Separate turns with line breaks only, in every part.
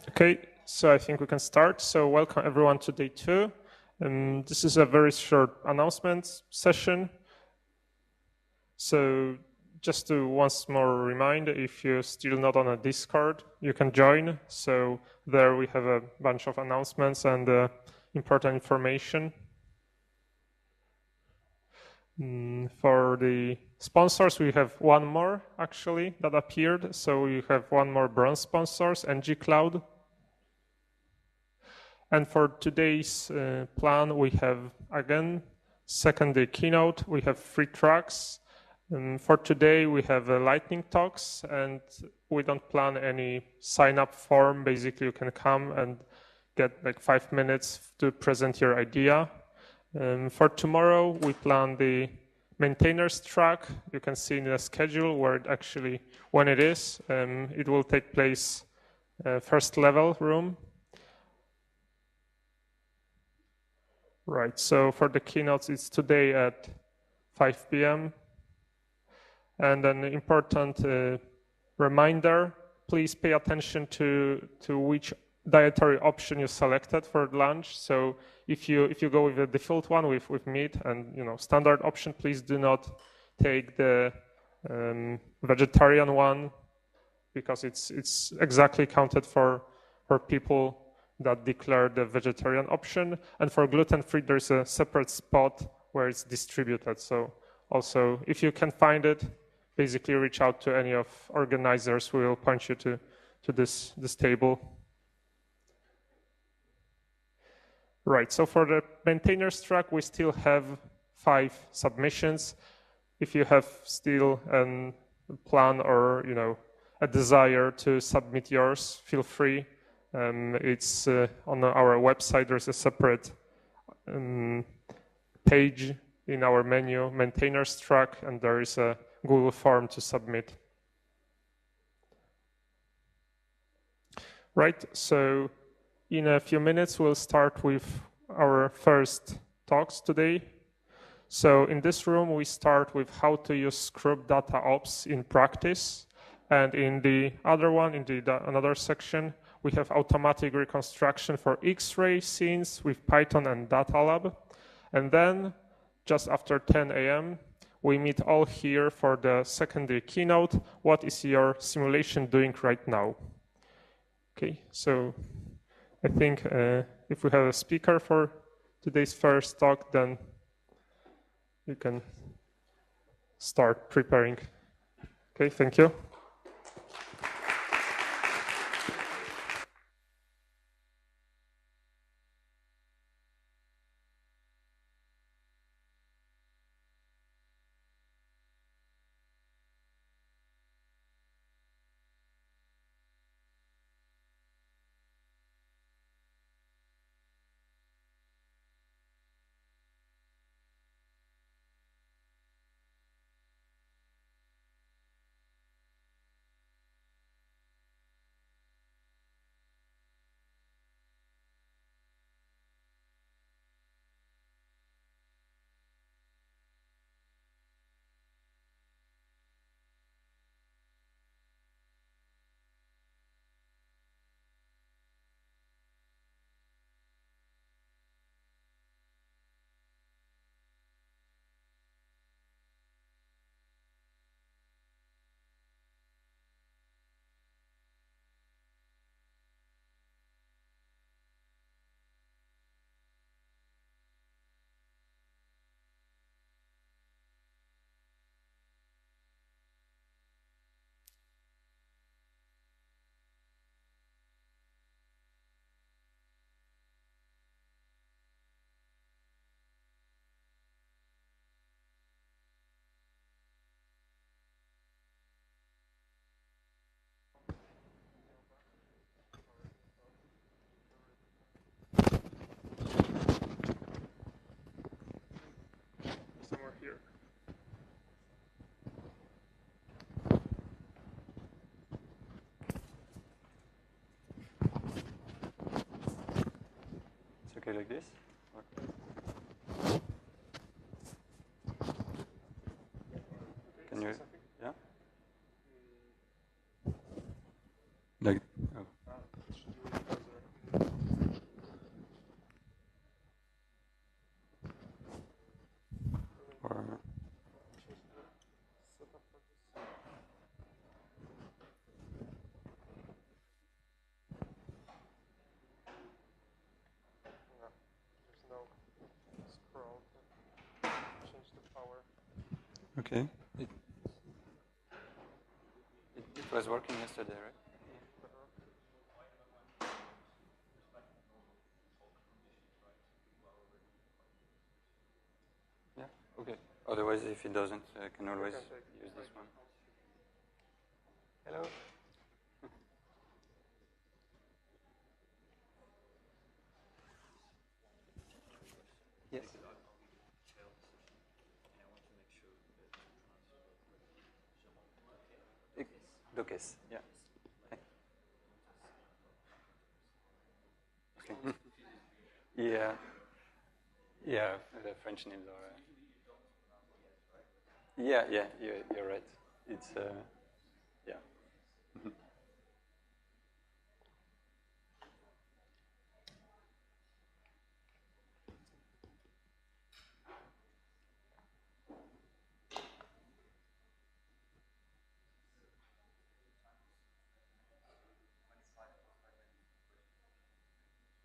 Okay, so I think we can start. So welcome everyone to day 2. This is a very short announcement session. So just to once more remind, if you're still not on a Discord, you can join. So there we have a bunch of announcements and important information. For the sponsors, we have one more actually that appeared. So we have one more bronze sponsors, NG Cloud. And for today's plan, we have, again, second day keynote. We have 3 tracks. For today, we have lightning talks, and we don't plan any sign-up form. Basically, you can come and get like 5 minutes to present your idea. For tomorrow, we plan the maintainers track. You can see in the schedule where it actually, when it is. It will take place first level room. Right, so for the keynotes, it's today at 5 p.m. And an important reminder, please pay attention to which dietary option you selected for lunch. So if you go with the default one with meat and standard option, please do not take the vegetarian one, because it's exactly counted for people that declare the vegetarian option. And for gluten-free, there's a separate spot where it's distributed. So also, if you can find it, basically reach out to any of organizers who will point you to this table. Right, so for the maintainers track, we still have 5 submissions. If you have still a plan or a desire to submit yours, feel free. It's on our website. There's a separate page in our menu, maintainers track, and there is a Google form to submit. Right, so in a few minutes, we'll start with our first talks today. So in this room, we start with how to use Scrub Data Ops in practice. And in the other one, in another section, we have automatic reconstruction for X-ray scenes with Python and Data Lab. And then, just after 10 a.m., we meet all here for the secondary keynote. What is your simulation doing right now? Okay, so I think if we have a speaker for today's first talk, then you can start preparing. Okay, thank you. Somewhere here.
It's okay like this? Can you, yeah? Like, oh. Or,
There's no scroll. Change the power.
okay. It was working yesterday, right? Yeah, okay. Otherwise, if it doesn't, I can always use this one. Hello. Yes. Lucas, yeah. Okay. Yeah. Yeah, the French names are. Yeah, yeah, you're right. It's, yeah.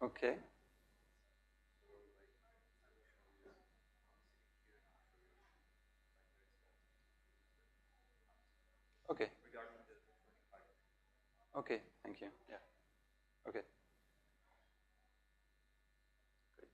Okay. Okay. Okay, thank you. Yeah. Okay. Great.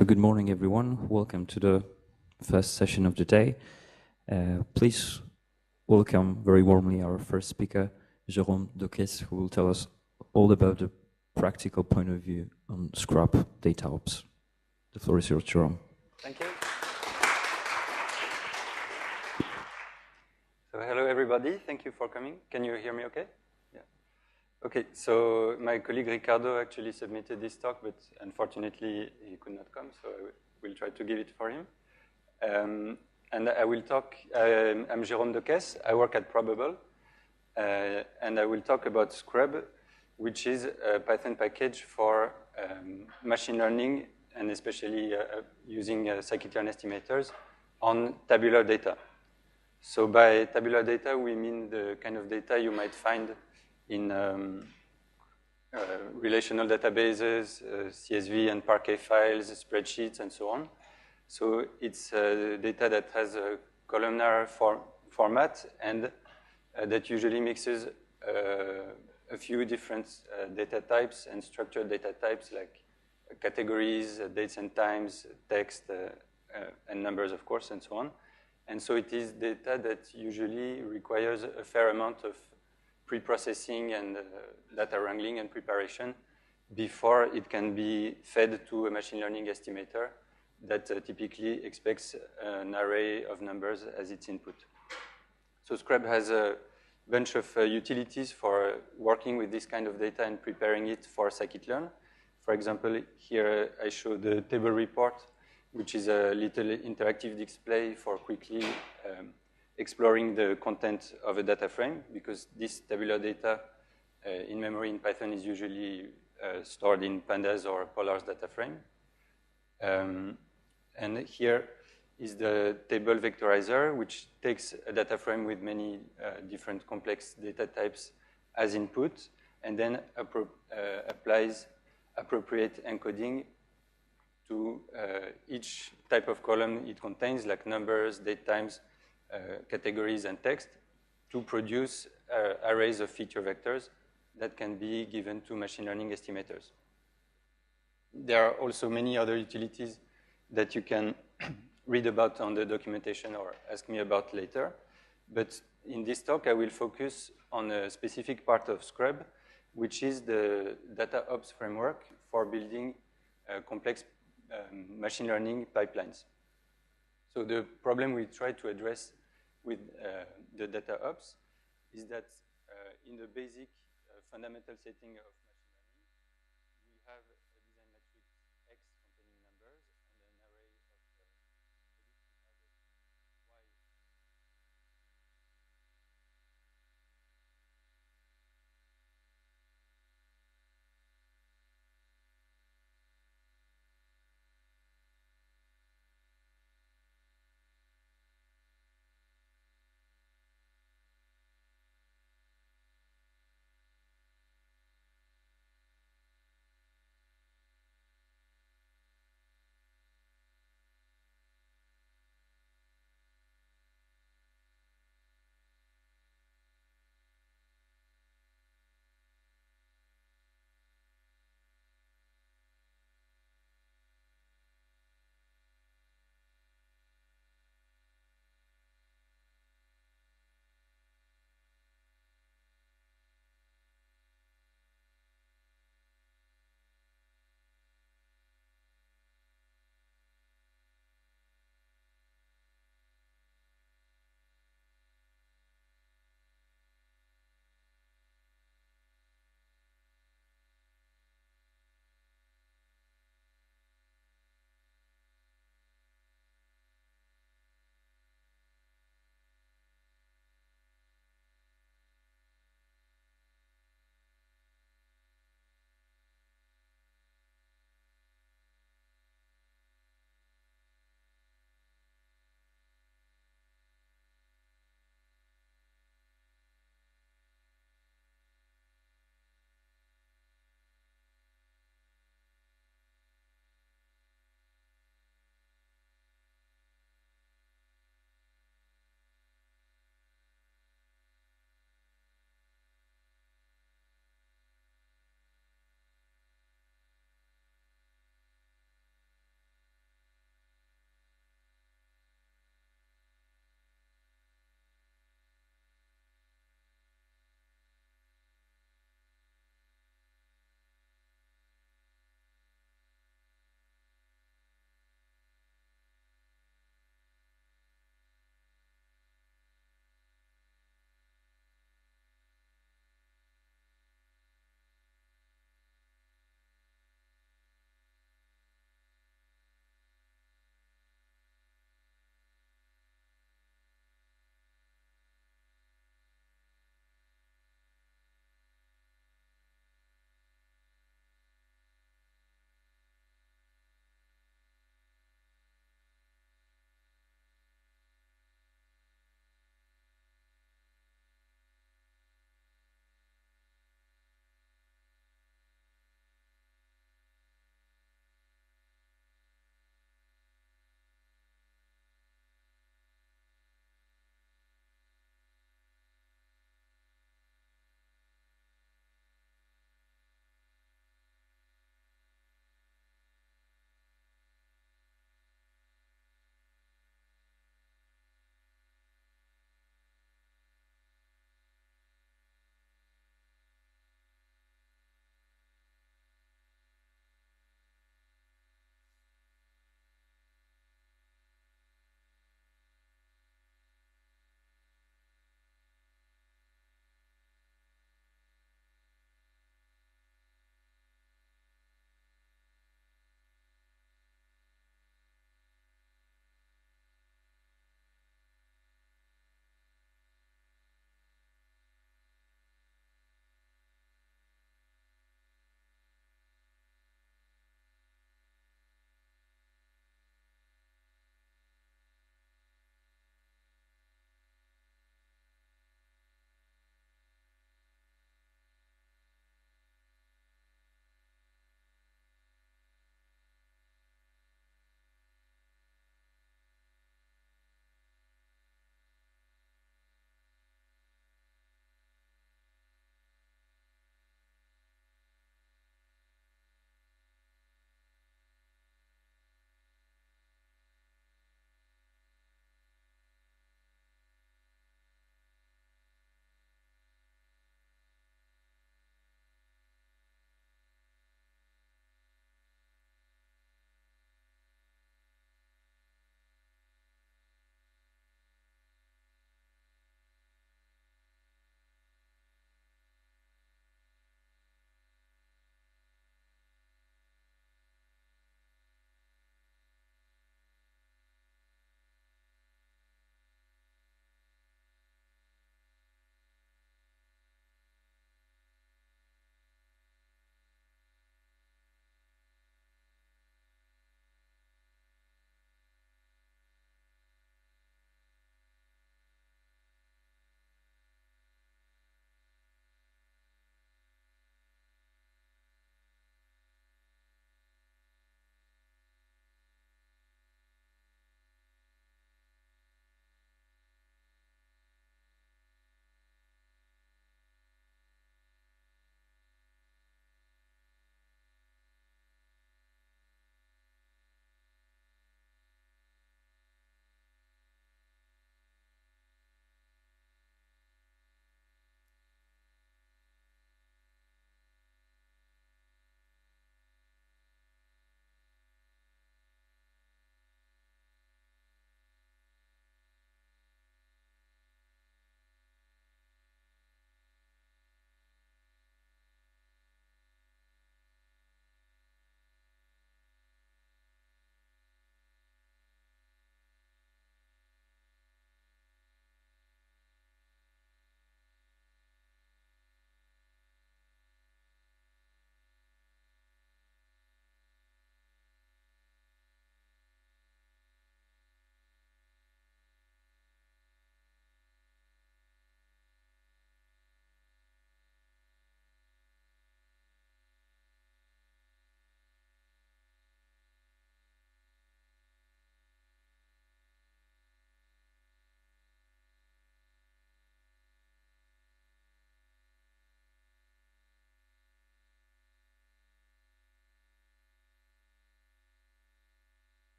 So good morning, everyone. Welcome to the first session of the day. Please welcome very warmly our first speaker, Jérôme Doquès, who will tell us all about the practical point of view on Scrap data ops. The floor is yours, Jérôme.
Thank you. So hello, everybody. Thank you for coming. Can you hear me okay? Yeah. Okay, so my colleague Ricardo actually submitted this talk, but unfortunately he could not come, so I will try to give it for him. And I will talk, I'm Jérôme Doquès, I work at Probable, and I will talk about Scrub, which is a Python package for machine learning, and especially using scikit-learn estimators on tabular data. So by tabular data, we mean the kind of data you might find in relational databases, CSV and Parquet files, spreadsheets, and so on. So it's data that has a columnar format and that usually mixes a few different data types and structured data types like categories, dates and times, text, and numbers, of course, and so on. And so it is data that usually requires a fair amount of pre-processing and data wrangling and preparation before it can be fed to a machine learning estimator that typically expects an array of numbers as its input. So Scrub has a bunch of utilities for working with this kind of data and preparing it for scikit-learn. For example, here I show the table report, which is a little interactive display for quickly exploring the content of a data frame, because this tabular data in memory in Python is usually stored in pandas or polars data frame. And here is the table vectorizer, which takes a data frame with many different complex data types as input, and then applies appropriate encoding to each type of column it contains, like numbers, date times, categories, and text, to produce arrays of feature vectors that can be given to machine learning estimators. There are also many other utilities that you can read about on the documentation or ask me about later. But in this talk, I will focus on a specific part of Scrub, which is the data ops framework for building complex machine learning pipelines. So the problem we try to address with the data ops is that in the basic fundamental setting of machine learning, we have a design matrix X containing numbers and an array of Y.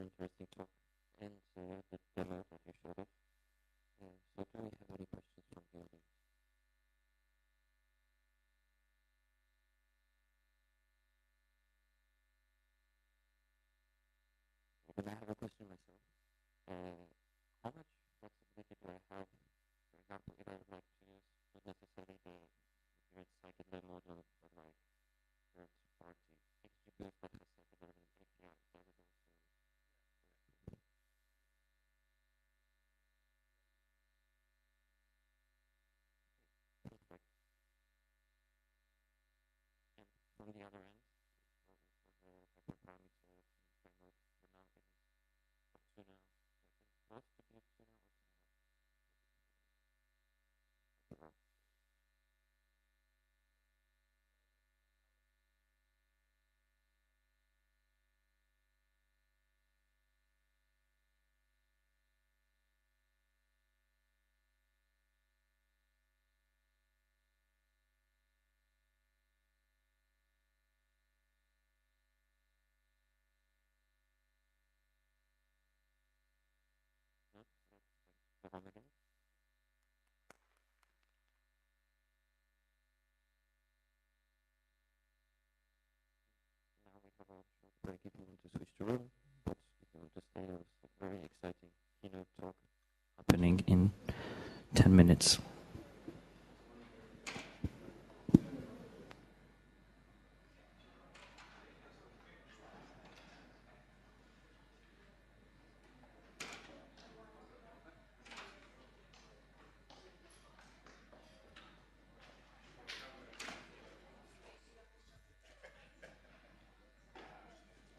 very interesting talk and the demo that you showed us. So do we have any questions from the audience? And I have a question myself. How much flexibility do I have, for example, if I would like to use not necessarily the EuroSciPy model for my third party XGBoost that has like a development API, does it also work? Perfect. And from the other end, for the hyperparameter framework, for now it is Tuna. I think most to be Tuna or Tuna. No? So that's like the home again. Now we have a short break if you want to switch the room, but if you want to stay, there's a very exciting keynote talk happening in 10 minutes.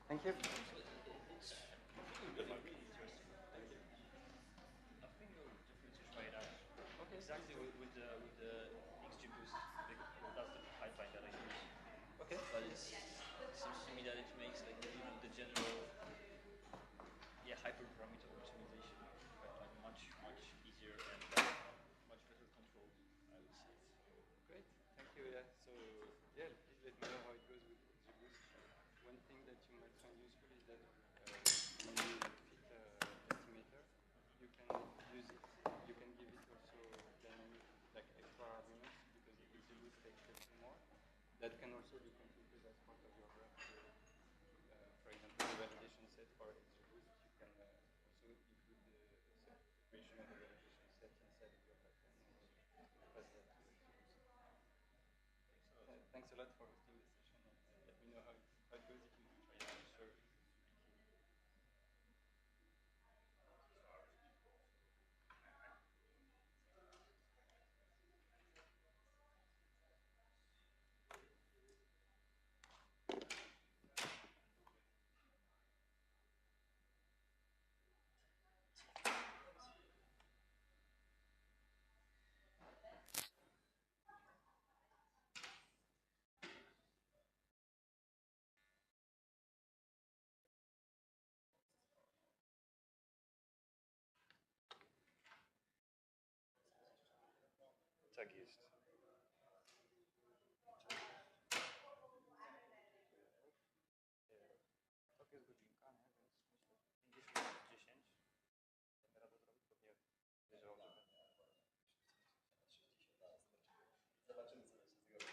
Thank you.
Exactly with the XGBoost, that's the pipeline that I use.
Okay.
But it seems to me that it makes like the general hyperparameter optimization pipeline much easier and much better controlled, I would say.
Great. Thank you. Yeah. So yeah, please let me know how it goes with XGBoost. One thing that you might find useful is that when you fit estimator, you can use it. You can give it also dynamic, like extra arguments, because XGBoost takes a few more. That can also be configured as part of your graph. So, for example, the validation set for XGBoost, you can also include the creation of the validation set inside of your pipeline and pass that to XGBoost. Thanks a lot for hosting this session, and let me know how it goes if you try it. Sure.
Tak jest. Tak jest godzinka, nie? Więc myślę 50 minus 10. Damy radę zrobić, pewnie wierzę, że
Zobaczymy, co się zrobi.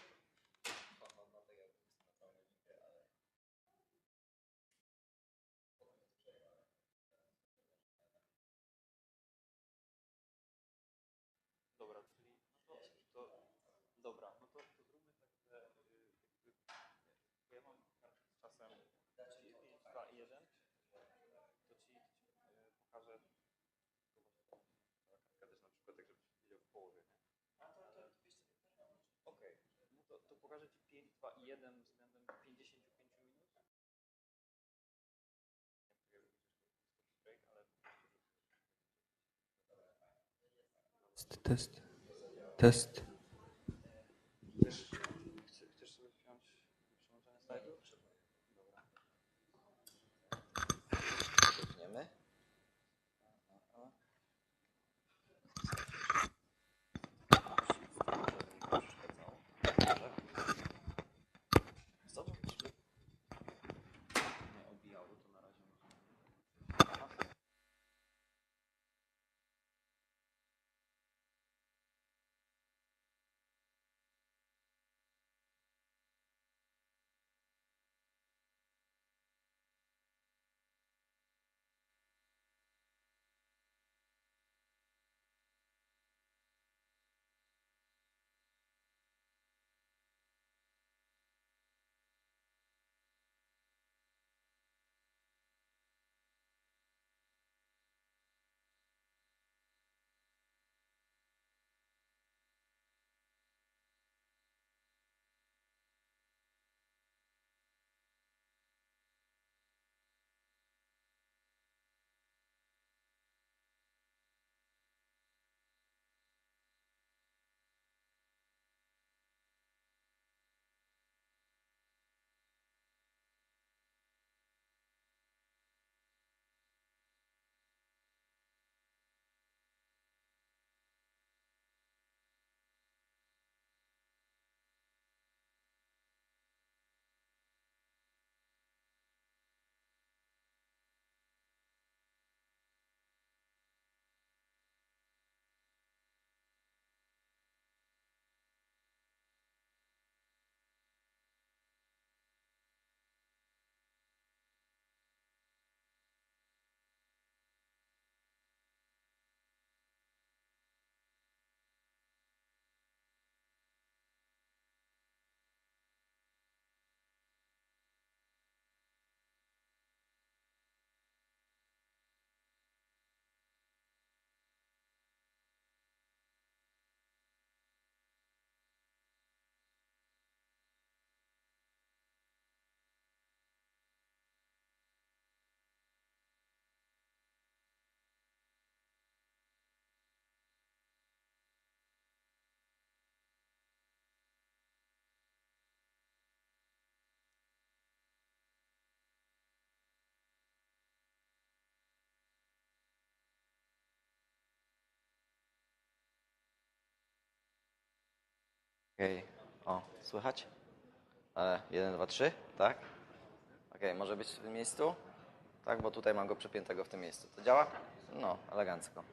Mam materiał na całą godzinkę, ale potem jest przejęła.
Dobra, czyli dobra, no to zróbmy tak, że bo ja mam kartę z czasem 2 i 1, to ci pokażę kartkę też na przykład, tak żebyś wiedział w połowie, nie? Okej, no to pokażę ci 5, 2 i 1 względem 55 minut.
Test. Test.
Chcesz sobie wziąć przełączanie slajdów? Dobra.
Zaczniemy.
Nie odbijało to na razie.
Okej. O, słychać? 1, 2, 3, tak? Okej, może być w tym miejscu? Tak, bo tutaj mam go przepiętego w tym miejscu. To działa? No, elegancko.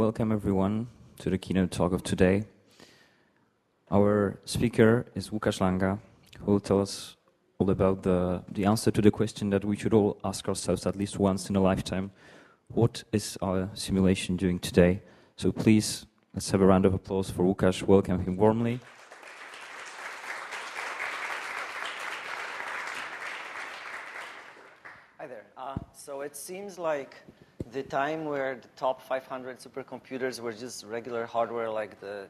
Welcome everyone to the keynote talk of today. Our speaker is Łukasz Langa, who will tell us all about the answer to the question that we should all ask ourselves at least once in a lifetime. What is our simulation doing today? So please, let's have a round of applause for Łukasz. Welcome him warmly.
Hi there. So it seems like the time where the top 500 supercomputers were just regular hardware like the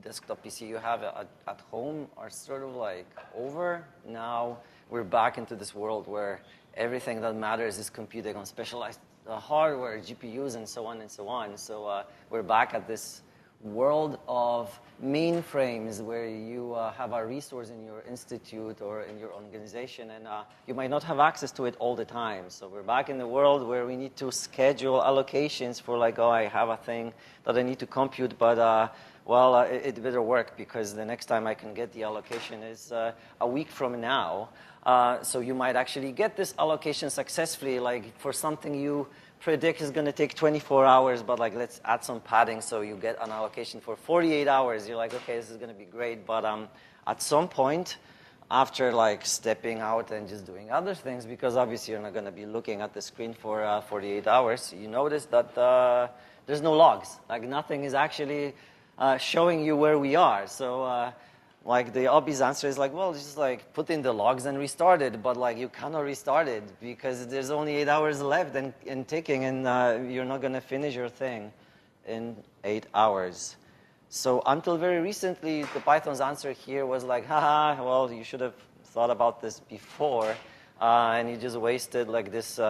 desktop PC you have at home are sort of like over. Now we're back into this world where everything that matters is computing on specialized hardware, GPUs, and so on and so on. So we're back at this world of mainframes where you have a resource in your institute or in your organization, and you might not have access to it all the time. So we're back in the world where we need to schedule allocations for like, oh, I have a thing that I need to compute, but it better work because the next time I can get the allocation is a week from now. So you might actually get this allocation successfully, like for something you predict is going to take 24 hours, but like let's add some padding so you get an allocation for 48 hours. You're like, okay, this is going to be great, but at some point, after like stepping out and just doing other things, because obviously you're not going to be looking at the screen for 48 hours, you notice that there's no logs. Like nothing is actually showing you where we are. So like the obvious answer is like, well, just like put in the logs and restart it. But like you cannot restart it because there's only 8 hours left and ticking, and you're not going to finish your thing in 8 hours. So until very recently, the Python's answer here was like, haha, well, you should have thought about this before. And you just wasted like this,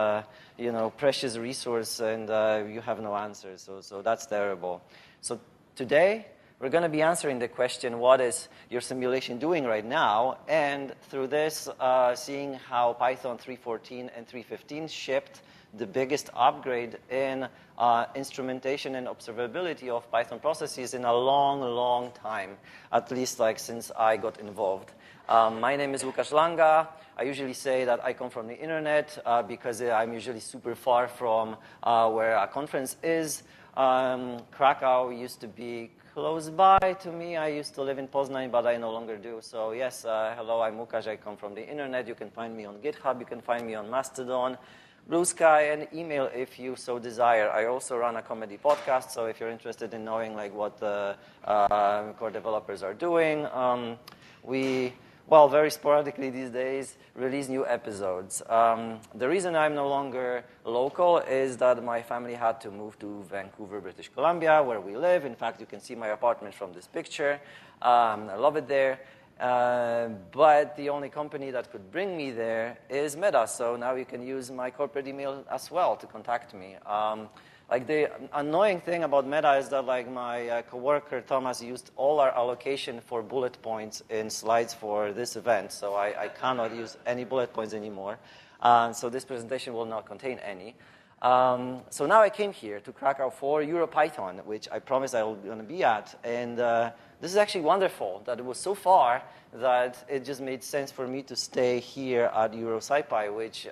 precious resource, and you have no answer. So that's terrible. So today, we're going to be answering the question, what is your simulation doing right now? And through this, seeing how Python 3.14 and 3.15 shipped the biggest upgrade in instrumentation and observability of Python processes in a long, long time, at least like since I got involved. My name is Łukasz Langa. I usually say that I come from the internet because I'm usually super far from where a conference is. Krakow used to be close by to me. I used to live in Poznań, but I no longer do. So yes, hello, I'm Łukasz. I come from the internet. You can find me on GitHub. You can find me on Mastodon, Blue Sky, and email if you so desire. I also run a comedy podcast, so if you're interested in knowing like what the core developers are doing, we very sporadically these days, release new episodes. The reason I'm no longer local is that my family had to move to Vancouver, British Columbia, where we live. In fact, you can see my apartment from this picture. I love it there. But the only company that could bring me there is Meta. So now you can use my corporate email as well to contact me. Like the annoying thing about Meta is that like my coworker Thomas used all our allocation for bullet points in slides for this event, so I cannot use any bullet points anymore. So this presentation will not contain any. So now I came here to Krakow for EuroPython, which I promised I was going to be at, and this is actually wonderful that it was so far that it just made sense for me to stay here at EuroSciPy, which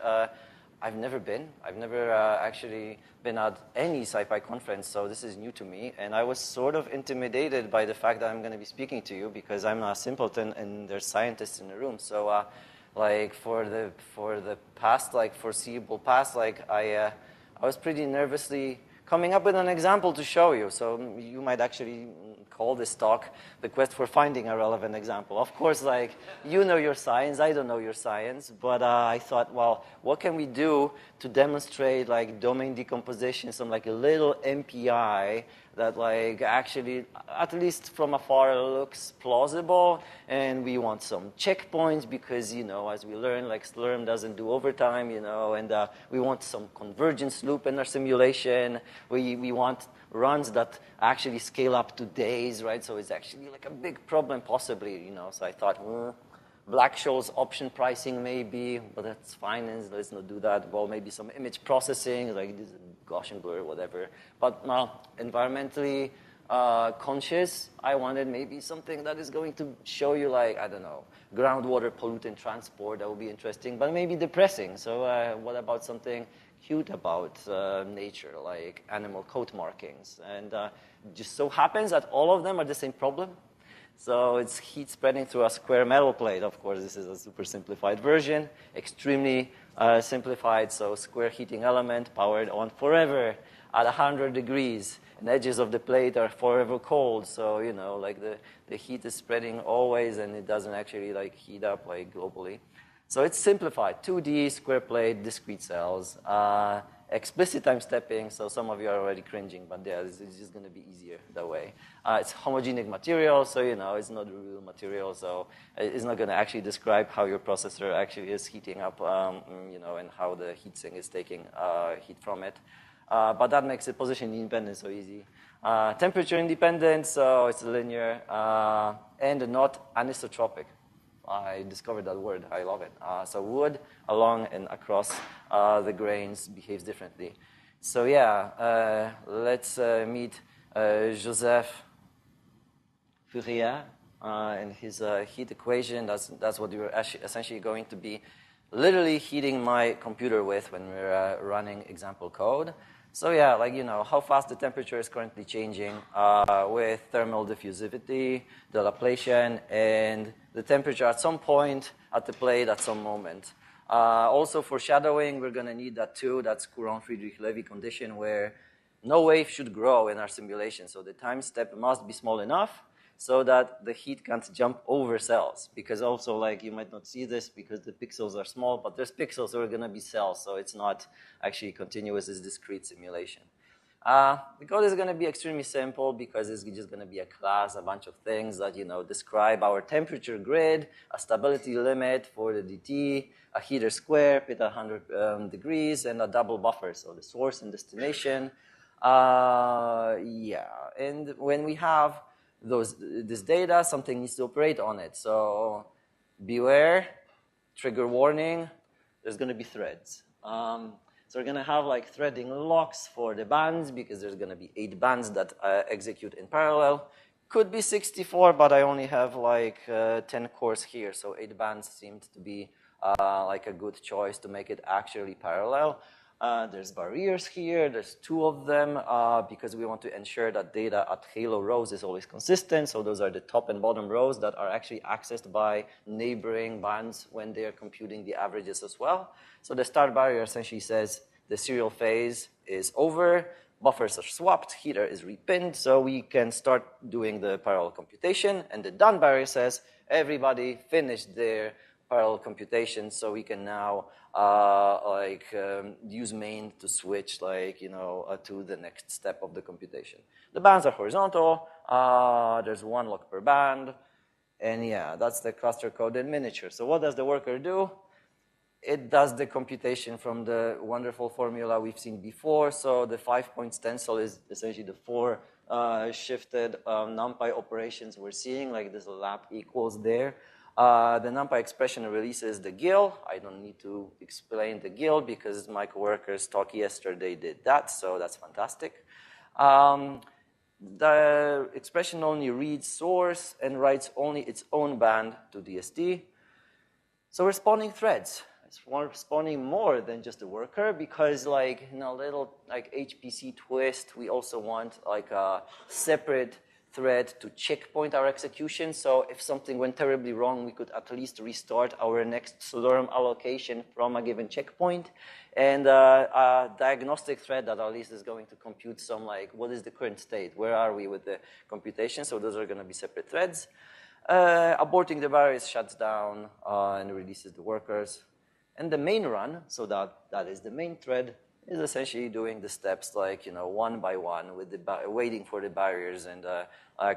I've never been. I've never actually been at any SciPy conference, so this is new to me. And I was sort of intimidated by the fact that I'm going to be speaking to you because I'm a simpleton and there's scientists in the room. So, like for the past, like foreseeable past, like I was pretty nervously coming up with an example to show you. So you might actually call this talk the quest for finding a relevant example. Of course, like, you know your science, I don't know your science, but I thought, well, what can we do to demonstrate like domain decomposition, some like a little MPI that like actually, at least from afar, looks plausible, and we want some checkpoints because, you know, as we learn, like Slurm doesn't do overtime, you know, and we want some convergence loop in our simulation. We want runs that actually scale up to days, right? So it's actually like a big problem possibly, you know. So I thought, Black-Scholes option pricing maybe, but that's fine, and let's not do that. Well, maybe some image processing, like this Gaussian blur, whatever. But environmentally conscious, I wanted maybe something that is going to show you like, I don't know, groundwater pollutant transport. That would be interesting, but maybe depressing. So what about something cute about nature, like animal coat markings. And just so happens that all of them are the same problem. So it's heat spreading through a square metal plate. Of course, this is a super simplified version, extremely simplified. So square heating element powered on forever at 100 degrees. And edges of the plate are forever cold. So, you know, like the heat is spreading always, and it doesn't actually like heat up like globally. So it's simplified, 2D, square plate, discrete cells, explicit time stepping, so some of you are already cringing, but yeah, it's just going to be easier that way. It's homogenic material, so you know, it's not a real material, so it's not going to actually describe how your processor actually is heating up, you know, and how the heatsink is taking heat from it. But that makes it position independent so easy. Temperature independent, so it's linear, and not anisotropic. I discovered that word. I love it. So wood along and across the grains behaves differently. So yeah, let's meet Joseph Fourier and his heat equation. That's what we're essentially going to be literally heating my computer with when we're running example code. So yeah, like, you know, how fast the temperature is currently changing with thermal diffusivity, the Laplacian, and the temperature at some point at the plate at some moment. Also for shadowing, we're going to need that too. That's Courant-Friedrich-Levy condition where no wave should grow in our simulation. So the time step must be small enough so that the heat can't jump over cells. Because also, like, you might not see this because the pixels are small, but there's pixels that are going to be cells, so it's not actually continuous, it's discrete simulation. The code is going to be extremely simple because it's just going to be a class, a bunch of things that, you know, describe our temperature grid, a stability limit for the DT, a heater square, pit at 100 degrees, and a double buffer, so the source and destination. Yeah, and when we have this data, something needs to operate on it. So beware, trigger warning, there's going to be threads. So we're going to have like threading locks for the bands because there's going to be 8 bands that execute in parallel. Could be 64, but I only have like 10 cores here, so 8 bands seemed to be like a good choice to make it actually parallel. There's barriers here, there's 2 of them because we want to ensure that data at halo rows is always consistent. So those are the top and bottom rows that are actually accessed by neighboring bands when they are computing the averages as well. So the start barrier essentially says the serial phase is over, buffers are swapped, heater is repinned, so we can start doing the parallel computation. And the done barrier says everybody finished their parallel computation, so we can now use main to switch, like, you know, to the next step of the computation. The bands are horizontal. There's 1 lock per band, and yeah, that's the cluster code in miniature. So what does the worker do? It does the computation from the wonderful formula we've seen before. So the 5-point stencil is essentially the 4 shifted NumPy operations we're seeing, like this lap equals there. The NumPy expression releases the GIL. I don't need to explain the GIL because my coworkers talk yesterday did that, so that's fantastic. The expression only reads source and writes only its own band to DSD. So we're spawning threads. We're spawning more than just a worker because, like, in a little like HPC twist, we also want like a separate thread to checkpoint our execution. So if something went terribly wrong, we could at least restart our next Slurm allocation from a given checkpoint. And a diagnostic thread that at least is going to compute some, like, what is the current state? Where are we with the computation? So those are going to be separate threads. Aborting the barriers shuts down and releases the workers. And the main run, so that is the main thread, is essentially doing the steps, like, you know, one by one with the waiting for the barriers and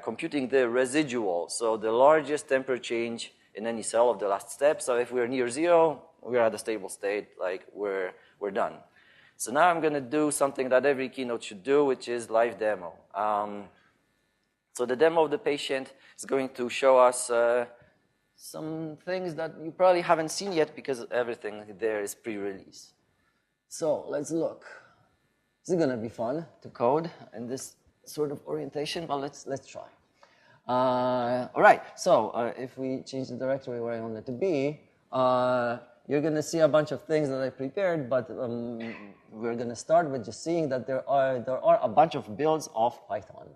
computing the residual. So the largest temperature change in any cell of the last step. So if we're near 0, we're at a stable state, like we're done. So now I'm going to do something that every keynote should do, which is live demo. So the demo of the patient is going to show us some things that you probably haven't seen yet because everything there is pre-release. So let's look. This is going to be fun to code in this sort of orientation, but let's try. All right, so if we change the directory where I want it to be, you're going to see a bunch of things that I prepared, but we're going to start with just seeing that there are a bunch of builds of Python.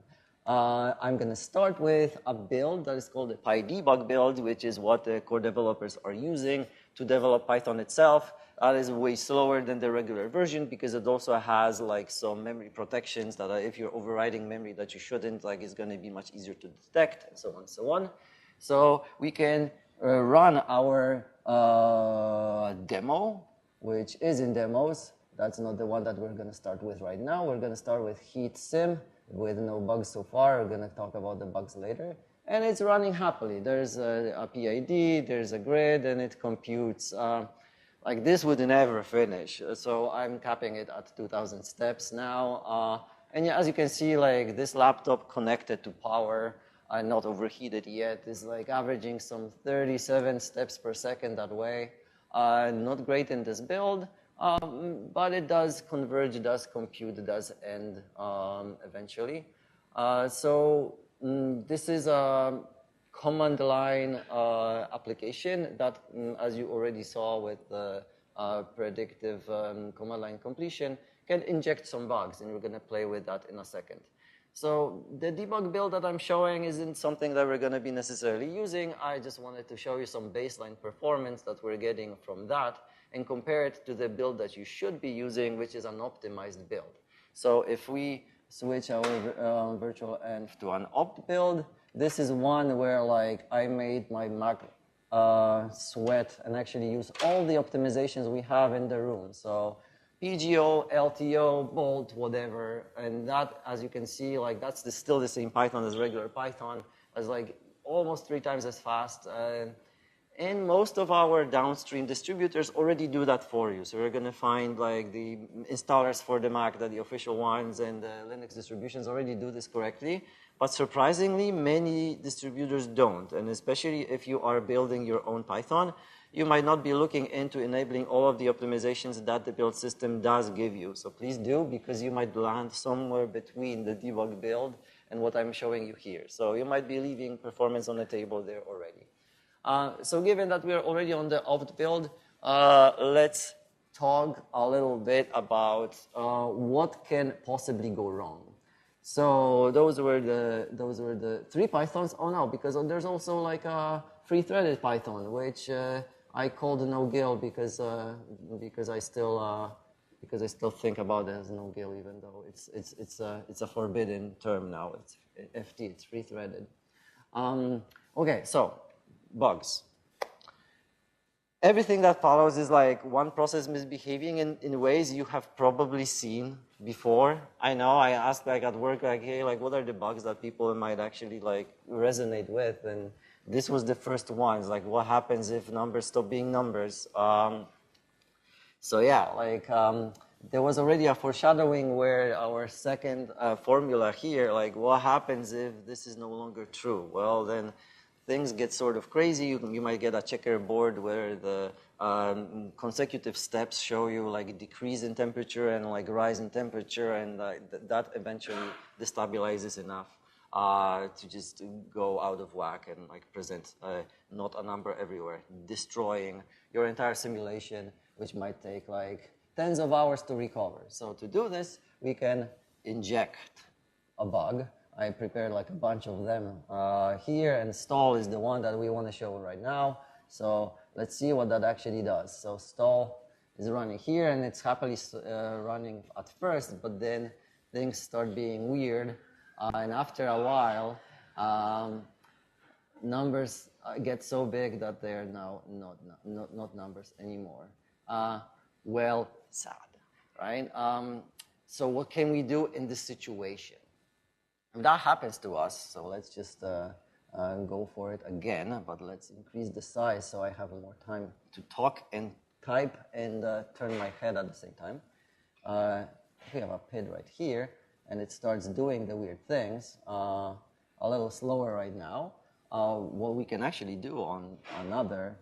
I'm going to start with a build that is called the PyDebug build, which is what the core developers are using to develop Python itself. That is way slower than the regular version because it also has like some memory protections that if you're overriding memory that you shouldn't, like it's going to be much easier to detect, and so on and so on. So we can run our demo, which is in demos. That's not the one that we're going to start with right now. We're going to start with heat sim with no bugs so far. We're going to talk about the bugs later. And it's running happily. There's a PID, there's a grid, and it computes. Like this would never finish. So I'm capping it at 2,000 steps now. And yeah, as you can see, like this laptop connected to power, not overheated yet, is like averaging some 37 steps per second that way. Not great in this build, but it does converge, it does compute, it does end eventually. This is a command line application that, as you already saw with the predictive command line completion, can inject some bugs, and we're going to play with that in a second. So the debug build that I'm showing isn't something that we're going to be necessarily using. I just wanted to show you some baseline performance that we're getting from that and compare it to the build that you should be using, which is an optimized build. So if we switch our virtual env to an opt build, this is one where like I made my Mac sweat and actually use all the optimizations we have in the room. So PGO, LTO, bolt, whatever, and that, as you can see, like that's still the same Python as regular Python, as like almost 3 times as fast. And most of our downstream distributors already do that for you. So we're going to find like the installers for the Mac, the official ones, and the Linux distributions already do this correctly. But surprisingly, many distributors don't, and especially if you are building your own Python, you might not be looking into enabling all of the optimizations that the build system does give you. So please do, because you might land somewhere between the debug build and what I'm showing you here. So you might be leaving performance on the table there already. So given that we're already on the opt build, let's talk a little bit about what can possibly go wrong. So those were the 3 Pythons. Oh no, because there's also like a free-threaded Python, which I called no-gil because I still think about it as no-gil, even though it's a forbidden term now. It's FT. It's free-threaded. Okay, so bugs. Everything that follows is like one process misbehaving in ways you have probably seen before. I know I asked like at work, like, hey, like what are the bugs that people might actually like resonate with? And this was the first ones, like what happens if numbers stop being numbers? So yeah, like there was already a foreshadowing where our second formula here, like what happens if this is no longer true? Well, then things get sort of crazy. You might get a checkerboard where the consecutive steps show you like decrease in temperature and like rise in temperature, and that eventually destabilizes enough to just go out of whack and like present not a number everywhere, destroying your entire simulation, which might take like tens of hours to recover. So to do this, we can inject a bug. I prepared like a bunch of them here, and stall is the one that we want to show right now. So let's see what that actually does. So stall is running here, and it's happily running at first, but then things start being weird. And after a while, numbers get so big that they're now not numbers anymore. Well, sad, right? So what can we do in this situation? And that happens to us, so let's just go for it again, but let's increase the size so I have more time to talk and type and turn my head at the same time. We have a PID right here, and it starts doing the weird things a little slower right now. What we can actually do on another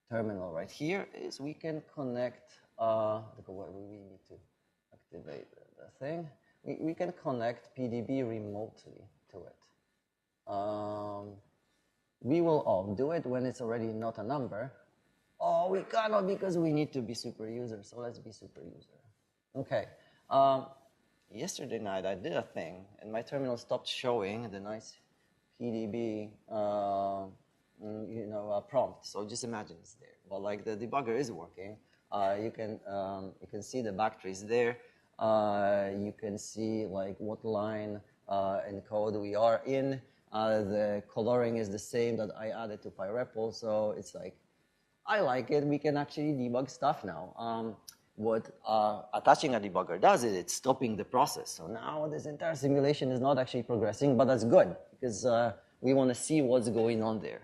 terminal right here is we can connect, we need to activate the thing. We can connect PDB remotely to it. we will do it when it's already not a number. Oh, we cannot because we need to be super user. So let's be super user. Okay. Yesterday night I did a thing, and my terminal stopped showing the nice PDB, prompt. So just imagine it's there. But like the debugger is working. You can see the backtrace there. You can see like what line in code we are in. The coloring is the same that I added to PyRepl. So it's like, I like it. We can actually debug stuff now. What attaching a debugger does is it's stopping the process. So now this entire simulation is not actually progressing, but that's good because we want to see what's going on there.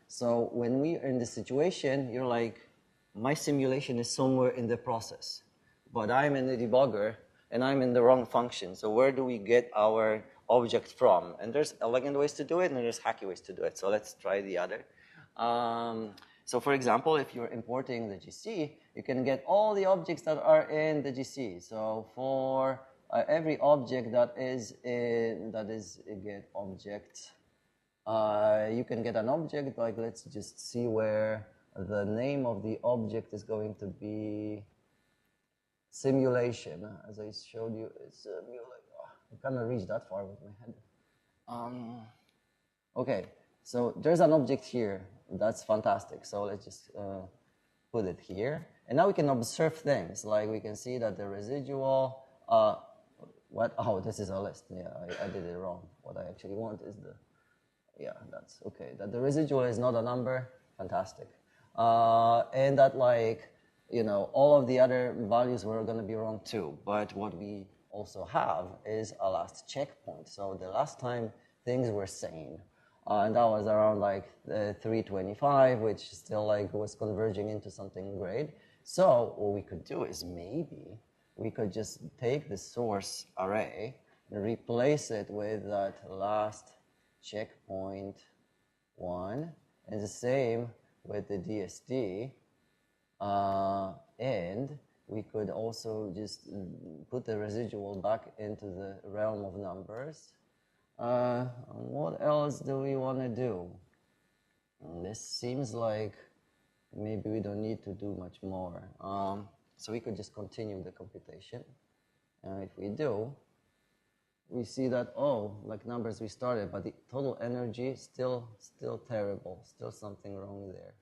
So when we are in this situation, you're like, my simulation is somewhere in the process, but I'm in the debugger and I'm in the wrong function. So where do we get our object from? And there's elegant ways to do it and there's hacky ways to do it. So let's try the other. So for example, if you're importing the GC, you can get all the objects that are in the GC. So for every object that is a get object, you can get an object, like let's just see where the name of the object is going to be simulation. As I showed you, it's I cannot reach that far with my head. Okay, so there's an object here. That's fantastic. So let's just put it here. And now we can observe things. Like we can see that the residual, what? Oh, this is a list. Yeah, I did it wrong. What I actually want is the, yeah, that's okay. That the residual is not a number, fantastic. And that like, all of the other values were going to be wrong too. But what we also have is a last checkpoint. So the last time things were sane. And that was around like 325, which still like was converging into something great. So what we could do is maybe we could just take the source array and replace it with that last checkpoint one, and the same with the DSD. And we could also just put the residual back into the realm of numbers. What else do we want to do? This seems like maybe we don't need to do much more. So we could just continue the computation. If we do, we see that, oh, like numbers we started, but the total energy still terrible, still something wrong there.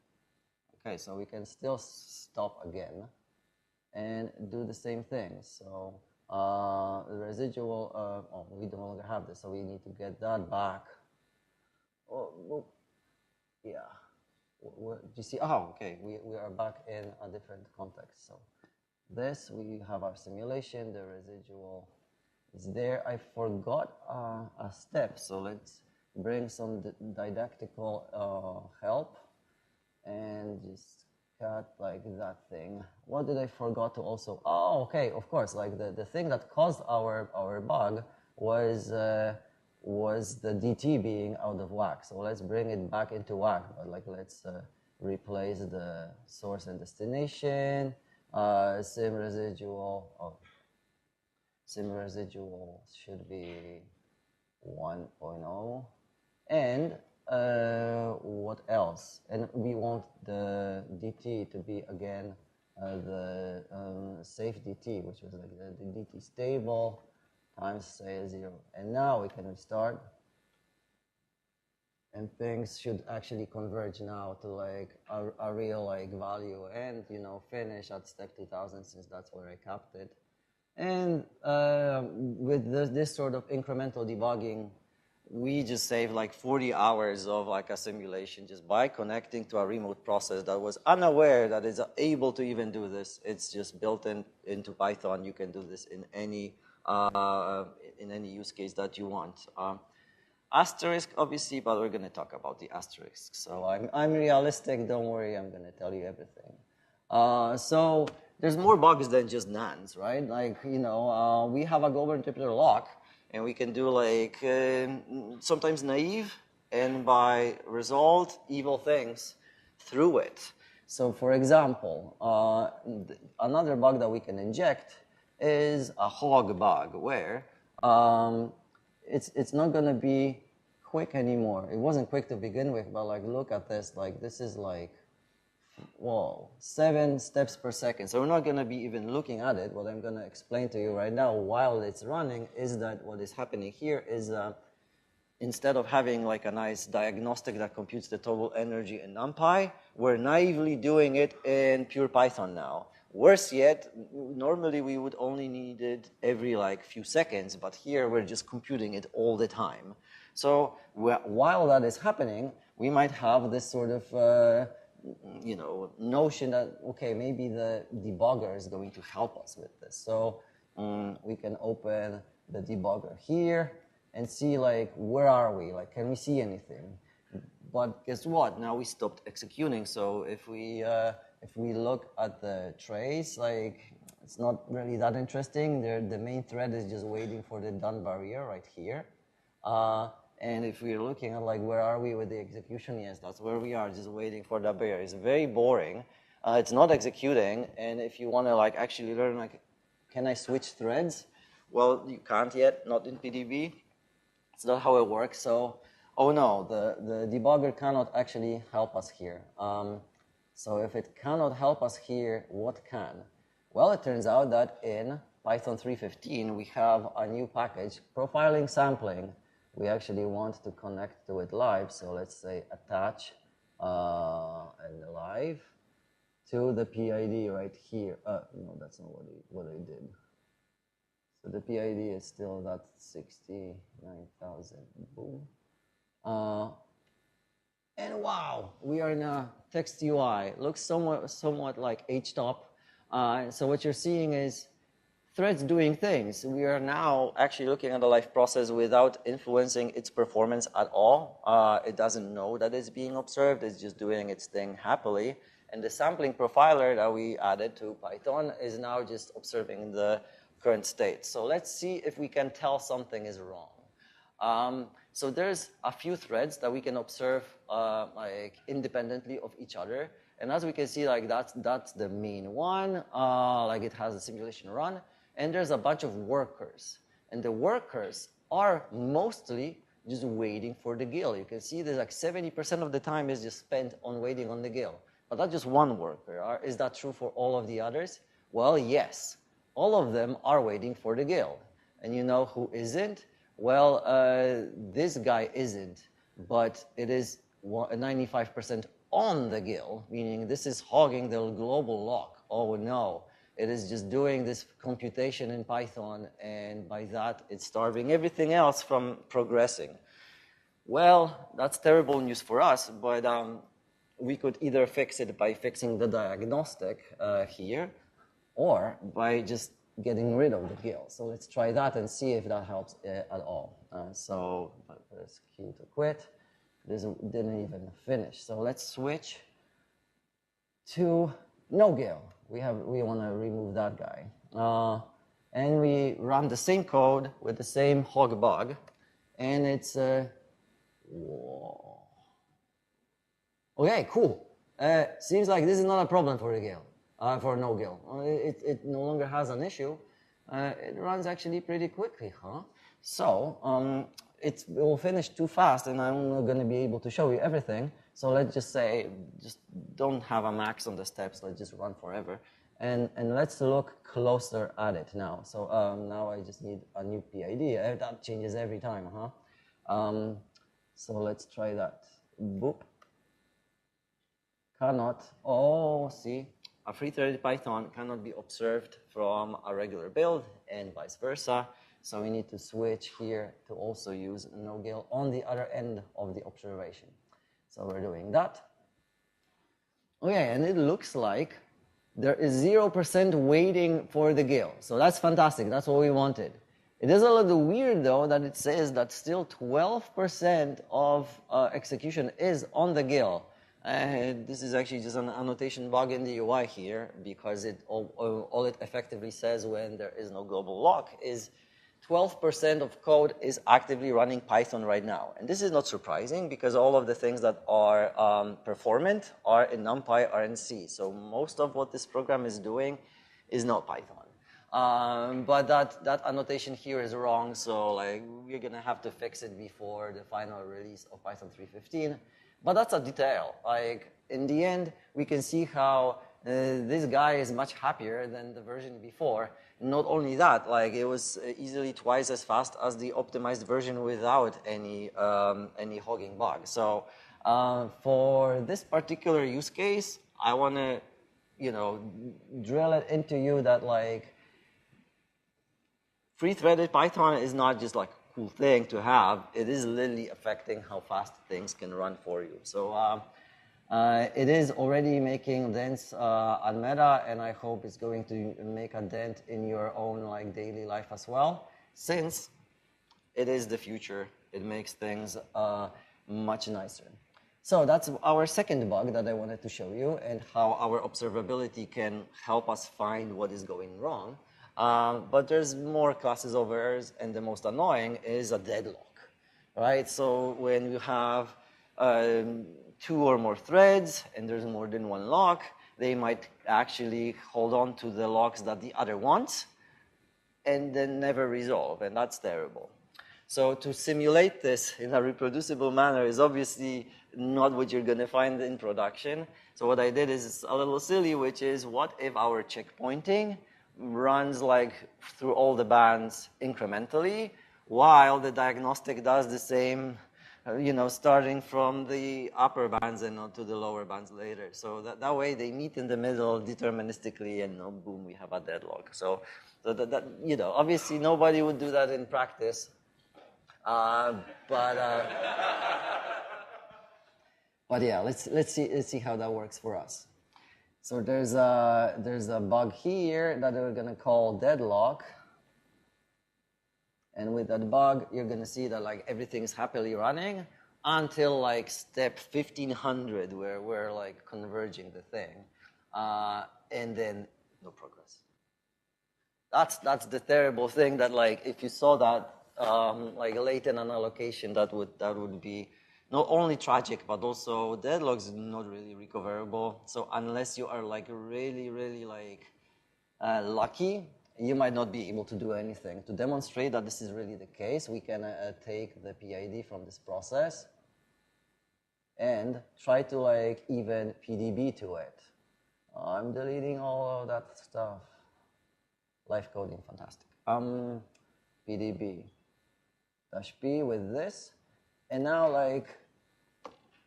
Okay, so we can still stop again and do the same thing. So the residual, we no longer have this, so we need to get that back. Oh, well, yeah. Do you see? Oh, okay, we are back in a different context. So this, we have our simulation, the residual is there. I forgot a step, so let's bring some didactical help and just cut like that thing. What did I forgot to also? Oh, okay, of course. Like the thing that caused our bug was the DT being out of whack. So let's bring it back into whack. But like let's replace the source and destination. Sim residual. Oh, sim residual should be 1.0, and what else? And we want the DT to be again the safe DT, which was like the DT stable times say 0. And now we can restart, and things should actually converge now to like a real like value, and finish at step 2000 since that's where I capped it. And with this sort of incremental debugging, we just saved like 40 hours of like a simulation just by connecting to a remote process that was unaware that it's able to even do this. It's just built into Python. You can do this in any use case that you want. Asterisk, obviously, but we're going to talk about the asterisk. So I'm realistic. Don't worry, I'm going to tell you everything. So there's more bugs than just nans, right? Like, we have a global interpreter lock, and we can do like sometimes naive, and by result, evil things through it. So for example, another bug that we can inject is a hog bug, where it's not going to be quick anymore. It wasn't quick to begin with, but like, look at this. Like, this is like, whoa, 7 steps per second. So we're not going to be even looking at it. What I'm going to explain to you right now while it's running is that what is happening here is instead of having like a nice diagnostic that computes the total energy in NumPy, we're naively doing it in pure Python now. Worse yet, normally we would only need it every like few seconds, but here we're just computing it all the time. So while that is happening, we might have this sort of notion that, okay, maybe the debugger is going to help us with this. So we can open the debugger here and see like, where are we? Like, can we see anything? But guess what? Now we stopped executing. So if we look at the trace, like, it's not really that interesting. The main thread is just waiting for the done barrier right here. And if we're looking at like, where are we with the execution? Yes, that's where we are, just waiting for that barrier. It's very boring. It's not executing. And if you want to like actually learn, like, can I switch threads? Well, you can't yet, not in PDB. It's not how it works. So, oh no, the debugger cannot actually help us here. So if it cannot help us here, what can? Well, it turns out that in Python 3.15, we have a new package, profiling sampling. We actually want to connect to it live. So let's say attach and live to the PID right here. No, that's not what I did. So the PID is still that 69,000. Boom. And wow, we are in a text UI. Looks somewhat like htop. So what you're seeing is threads doing things. We are now actually looking at the live process without influencing its performance at all. It doesn't know that it's being observed. It's just doing its thing happily. And the sampling profiler that we added to Python is now just observing the current state. So let's see if we can tell something is wrong. So there's a few threads that we can observe like independently of each other. And as we can see, like that's the main one. Like it has a simulation run. And there's a bunch of workers. And the workers are mostly just waiting for the GIL. You can see there's like 70% of the time is just spent on waiting on the GIL. But that's just one worker. Is that true for all of the others? Well, yes. All of them are waiting for the GIL. And you know who isn't? Well, this guy isn't, but it is 95% on the GIL, meaning this is hogging the global lock. Oh no, it is just doing this computation in Python, and by that, it's starving everything else from progressing. Well, that's terrible news for us, but we could either fix it by fixing the diagnostic here, or by just getting rid of the GIL. So let's try that and see if that helps at all. So if I press Q to quit, this didn't even finish. So let's switch to no GIL. We want to remove that guy. And we run the same code with the same hog bug, and it's whoa. Okay, cool. Seems like this is not a problem for the GIL. For no GIL. It no longer has an issue. It runs actually pretty quickly, huh? So it will finish too fast, and I'm not going to be able to show you everything. So let's just say, just don't have a max on the steps. Let's just run forever. And let's look closer at it now. So now I just need a new PID. That changes every time, huh? So let's try that. Boop. Cannot. Oh, see. A free-threaded Python cannot be observed from a regular build and vice versa. So we need to switch here to also use no GIL on the other end of the observation. So we're doing that. Okay, and it looks like there is 0% waiting for the GIL. So that's fantastic. That's what we wanted. It is a little weird, though, that it says that still 12% of execution is on the GIL. This is actually just an annotation bug in the UI here, because all it effectively says when there is no global lock is 12% of code is actively running Python right now. And this is not surprising, because all of the things that are performant are in NumPy, are in C. So most of what this program is doing is not Python. But that annotation here is wrong, so like we're gonna have to fix it before the final release of Python 3.15. But that's a detail. Like in the end, we can see how this guy is much happier than the version before. Not only that, like it was easily twice as fast as the optimized version without any hogging bug. So for this particular use case, I want to, drill it into you that like free-threaded Python is not just like a cool thing to have. It is literally affecting how fast things can run for you. So it is already making dents on Meta, and I hope it's going to make a dent in your own like daily life as well, since it is the future. It makes things much nicer. So that's our second bug that I wanted to show you, and how our observability can help us find what is going wrong. But there's more classes of errors, and the most annoying is a deadlock, right? So when you have two or more threads and there's more than one lock, they might actually hold on to the locks that the other wants and then never resolve, and that's terrible. So to simulate this in a reproducible manner is obviously not what you're gonna find in production. So what I did is a little silly, which is what if our checkpointing runs like through all the bands incrementally, while the diagnostic does the same, starting from the upper bands and onto the lower bands later. So that way they meet in the middle deterministically, and boom, we have a deadlock. So that obviously nobody would do that in practice, but yeah, let's see how that works for us. So there's a bug here that we're gonna call deadlock. And with that bug, you're gonna see that like everything's happily running until like step 1500, where we're like converging the thing, and then no progress. That's the terrible thing, that like if you saw that like late in an allocation, that would be not only tragic, but also deadlocks not really recoverable. So unless you are like really like lucky, you might not be able to do anything. To demonstrate that this is really the case, we can take the PID from this process and try to like even PDB to it. I'm deleting all of that stuff. Live coding, fantastic. PDB -p with this, and now like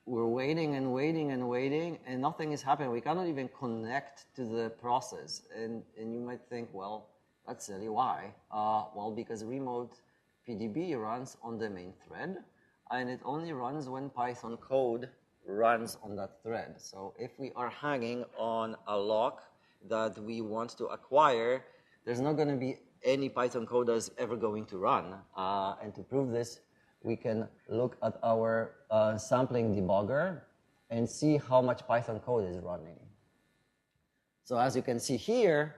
we're waiting and waiting and waiting, and nothing is happening. We cannot even connect to the process, and you might think, well, that's silly. Why? Well, because remote PDB runs on the main thread, and it only runs when Python code runs on that thread. So if we are hanging on a lock that we want to acquire, there's not going to be any Python code that's ever going to run. And to prove this, we can look at our sampling debugger and see how much Python code is running. So as you can see here,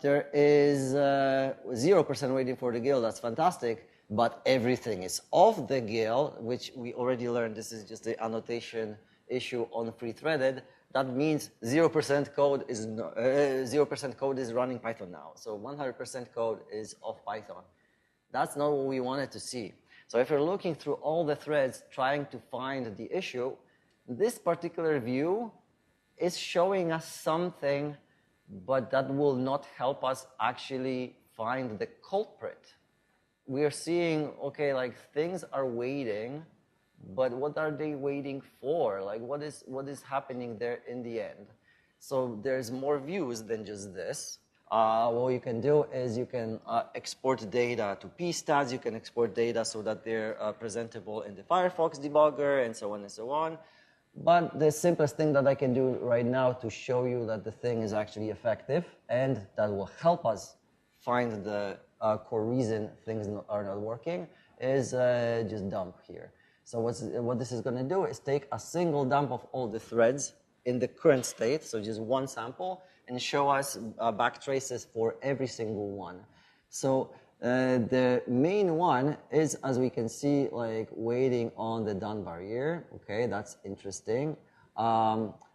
there is 0% waiting for the GIL. That's fantastic. But everything is off the GIL, which we already learned. This is just the annotation issue on free-threaded. That means 0% code is 0% code is running Python now. So 100% code is off Python. That's not what we wanted to see. So if you're looking through all the threads trying to find the issue, this particular view is showing us something, but that will not help us actually find the culprit. We are seeing, okay, like things are waiting, but what are they waiting for? Like what is happening there in the end? So there's more views than just this. What you can do is you can export data to pstats. You can export data so that they're presentable in the Firefox debugger, and so on and so on. But the simplest thing that I can do right now to show you that the thing is actually effective and that will help us find the core reason things are not working is just dump here. So what this is going to do is take a single dump of all the threads in the current state, so just one sample, and show us back traces for every single one. So the main one is, as we can see, like waiting on the done barrier. Okay, that's interesting.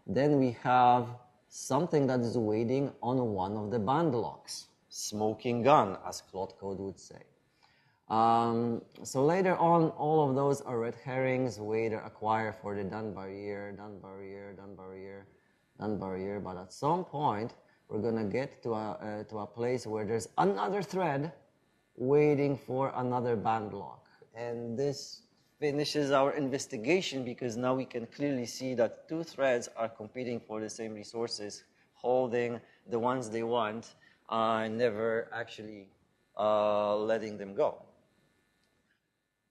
Then we have something that is waiting on one of the band locks. smoking gun, as Claude Code would say. So later on, all of those are red herrings, waiter acquire for the done barrier, done barrier, done barrier, done barrier. But at some point, we're gonna get to a place where there's another thread waiting for another band lock, and this finishes our investigation because now we can clearly see that two threads are competing for the same resources, holding the ones they want, never actually letting them go.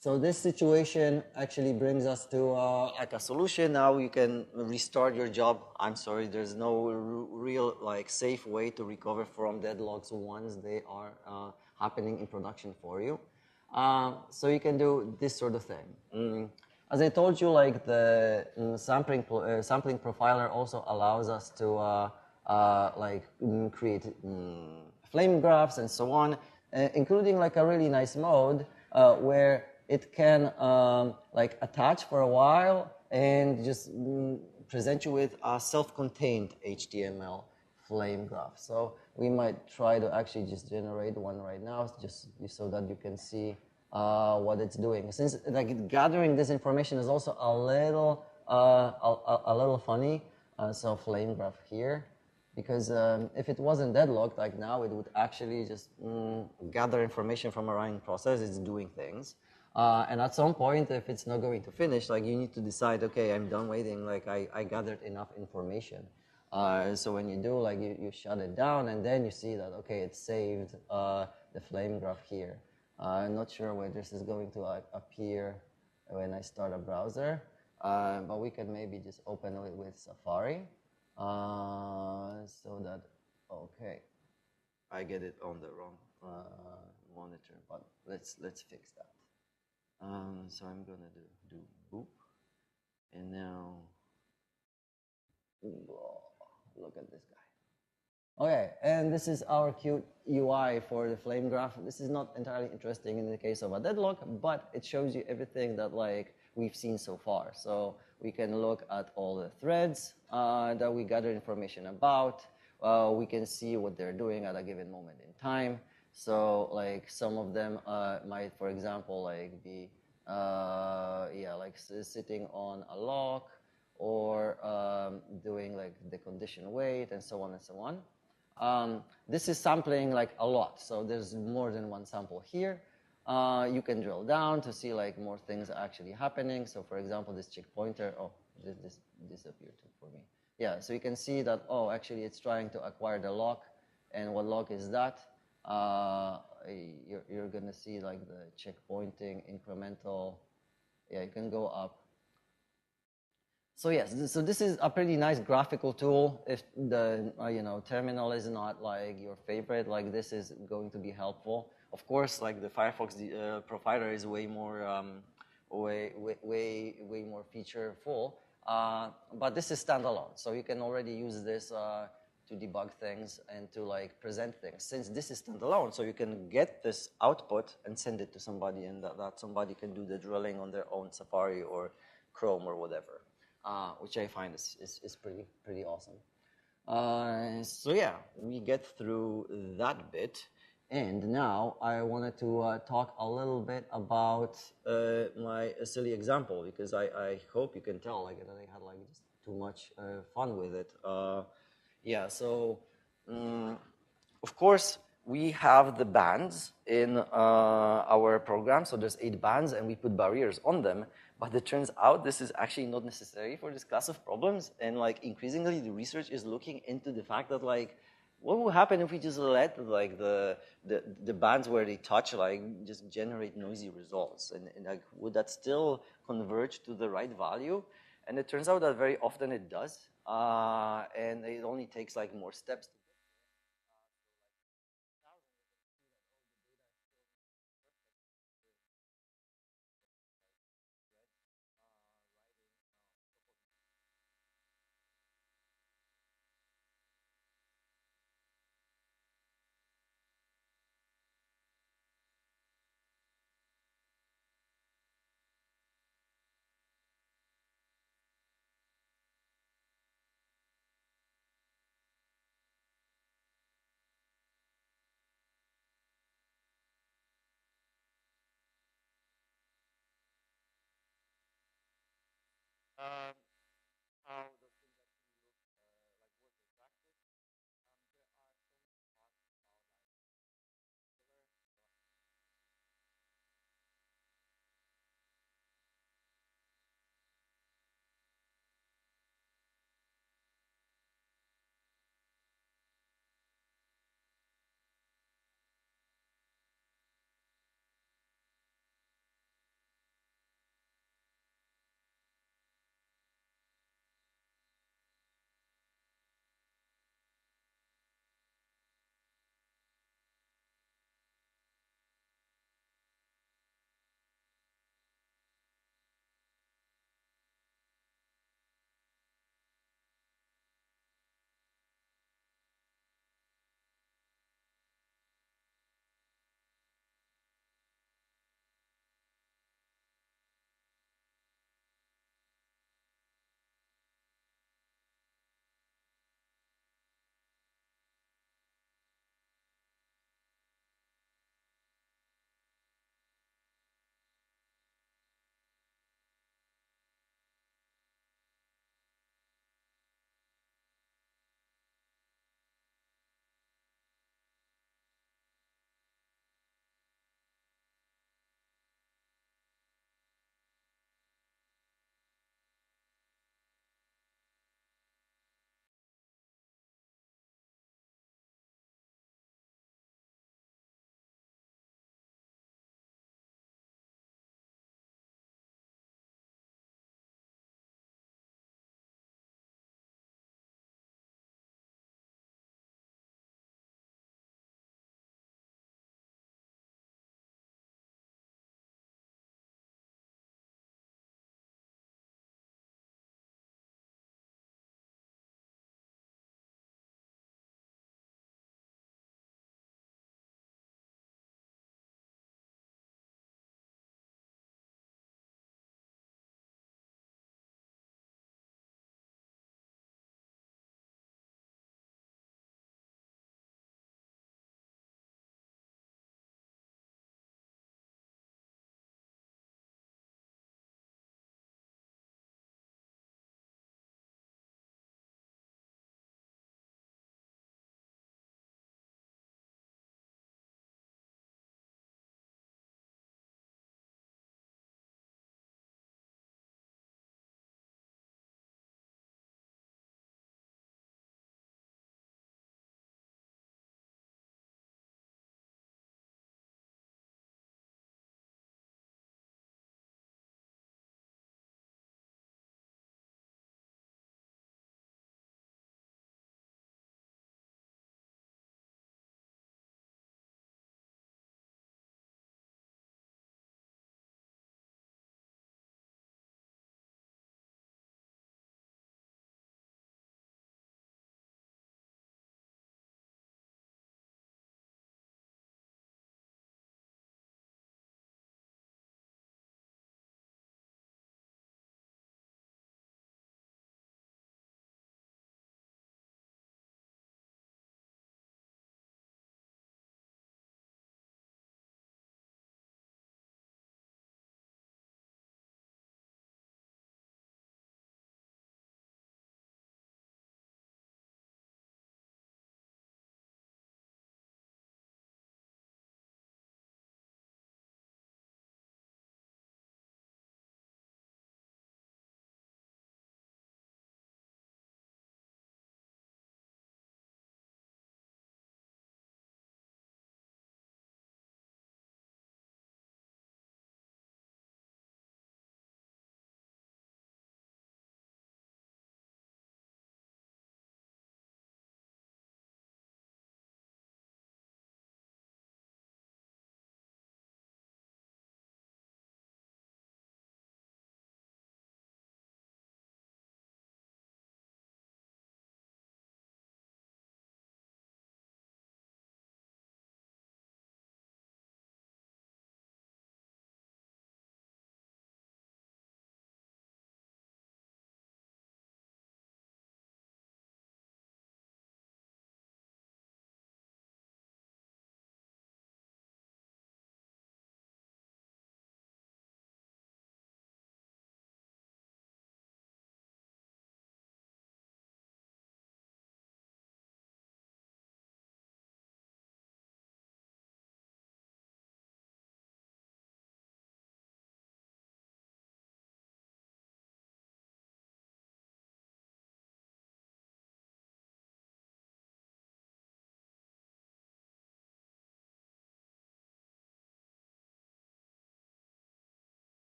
So this situation actually brings us to like a solution. Now you can restart your job. I'm sorry, there's no real like safe way to recover from deadlocks once they are happening in production for you. So you can do this sort of thing. As I told you, like the sampling profiler also allows us to create flame graphs and so on, including like a really nice mode where it can like attach for a while and just present you with a self-contained HTML flame graph. So we might try to actually just generate one right now, just so that you can see what it's doing. Since like gathering this information is also a little funny, so flame graph here. Because if it wasn't deadlocked, like now, it would actually just gather information from a running process. It's doing things. And at some point, if it's not going to finish, like you need to decide, okay, I'm done waiting. Like I gathered enough information. So when you do, like you shut it down, and then you see that, okay, it saved the flame graph here. I'm not sure where this is going to appear when I start a browser. But we can maybe just open it with Safari. So that, okay, I get it on the wrong monitor, but let's fix that. So I'm gonna do boop, and now, look at this guy. Okay, and this is our cute UI for the flame graph. This is not entirely interesting in the case of a deadlock, but it shows you everything that like we've seen so far. So we can look at all the threads that we gather information about. We can see what they're doing at a given moment in time. So like some of them might, for example, like be sitting on a lock, or doing like the condition wait, and so on and so on. This is sampling like a lot, so there's more than one sample here. You can drill down to see like more things actually happening. So for example, this checkpointer, oh, this disappeared for me. Yeah, so you can see that, oh, actually it's trying to acquire the lock. And what lock is that? You're gonna see like the checkpointing incremental. Yeah, you can go up. So yes, so this is a pretty nice graphical tool. If the terminal is not like your favorite, like this is going to be helpful. Of course, like the Firefox profiler is way more way more featureful. But this is standalone, so you can already use this to debug things and to like present things. Since this is standalone, so you can get this output and send it to somebody, and that somebody can do the drilling on their own Safari or Chrome or whatever, which I find is pretty awesome. So yeah, we get through that bit. And now I wanted to talk a little bit about my silly example, because I hope you can tell like that I had like just too much fun with it. Yeah, so of course we have the bands in our program. So there's 8 bands, and we put barriers on them. But it turns out this is actually not necessary for this class of problems. And like increasingly, the research is looking into the fact that like, what will happen if we just let like the bands where they touch like just generate noisy results, and like would that still converge to the right value? And it turns out that very often it does, and it only takes like more steps.
Um, how does things actually look like work in practice? There are so many talks about like killer.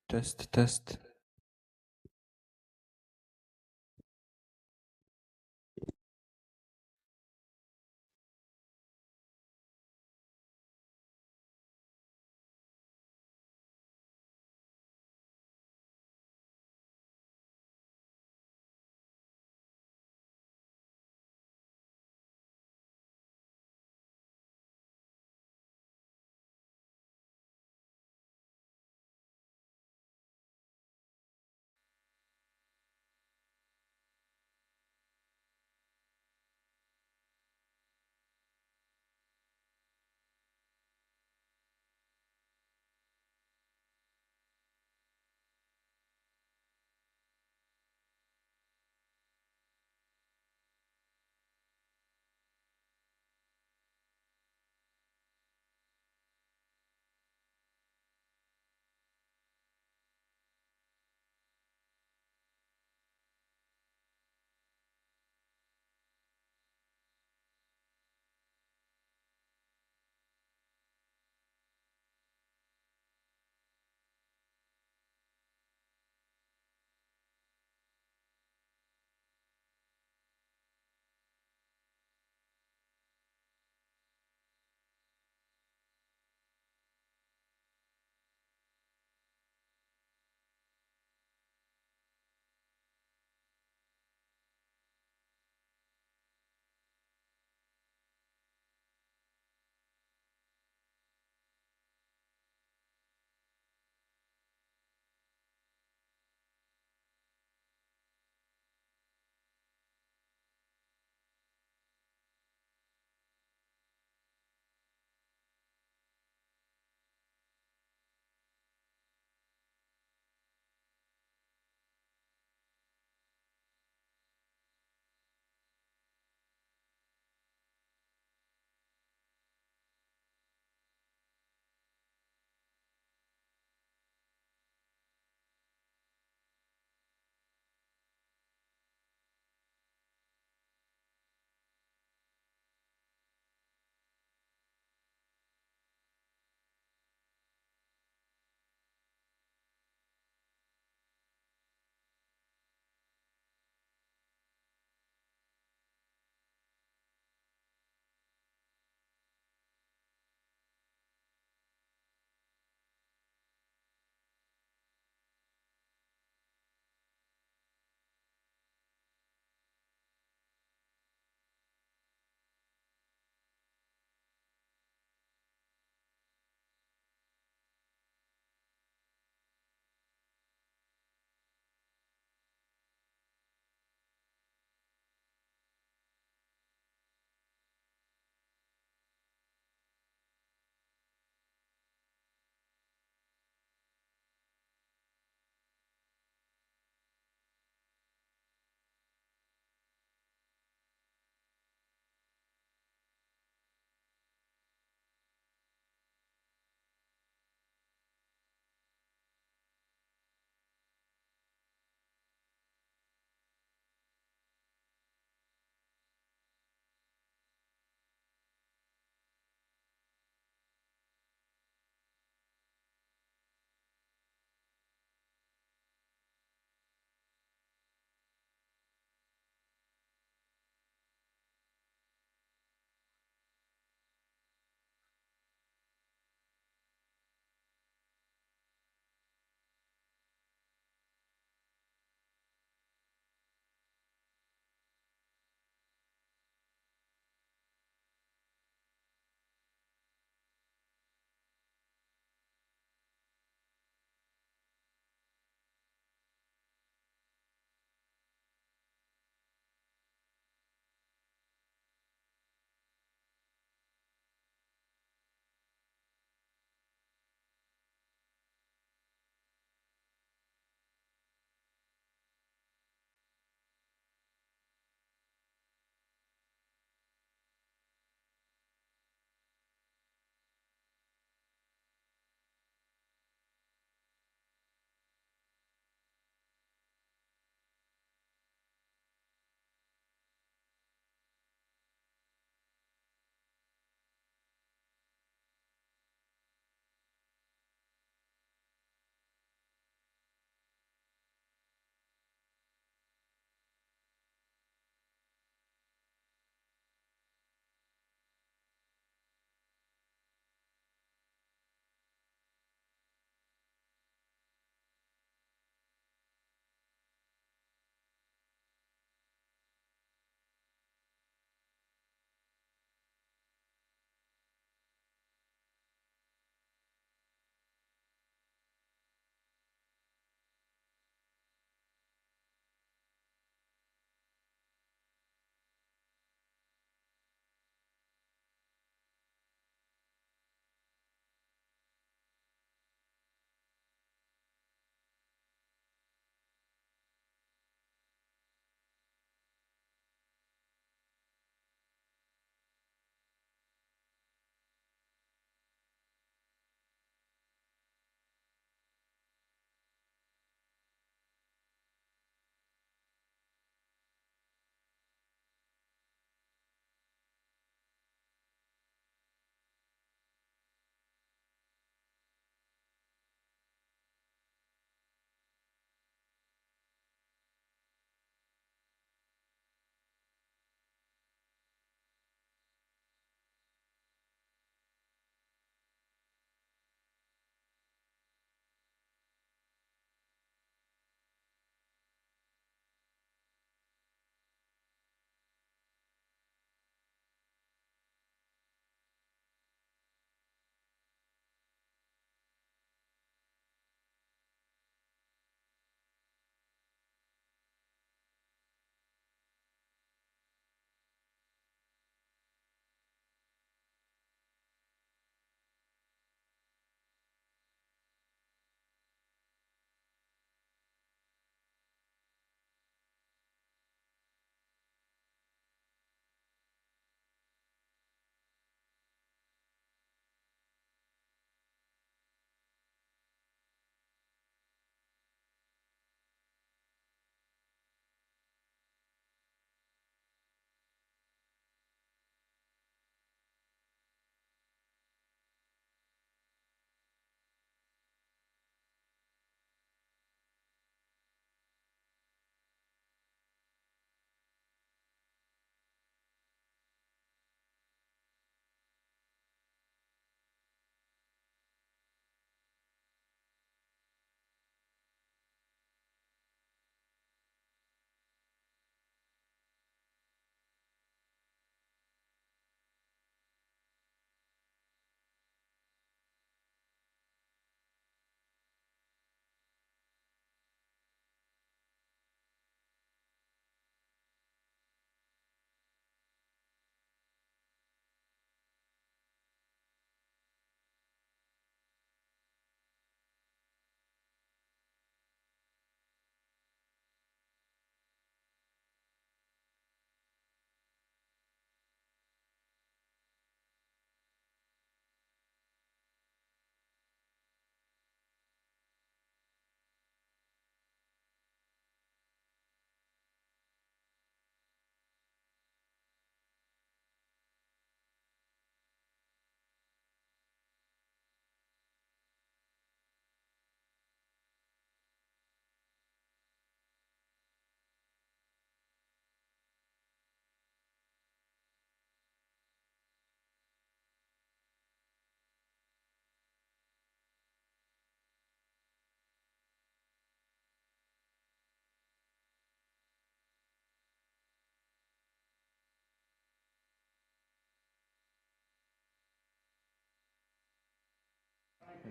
Test, test.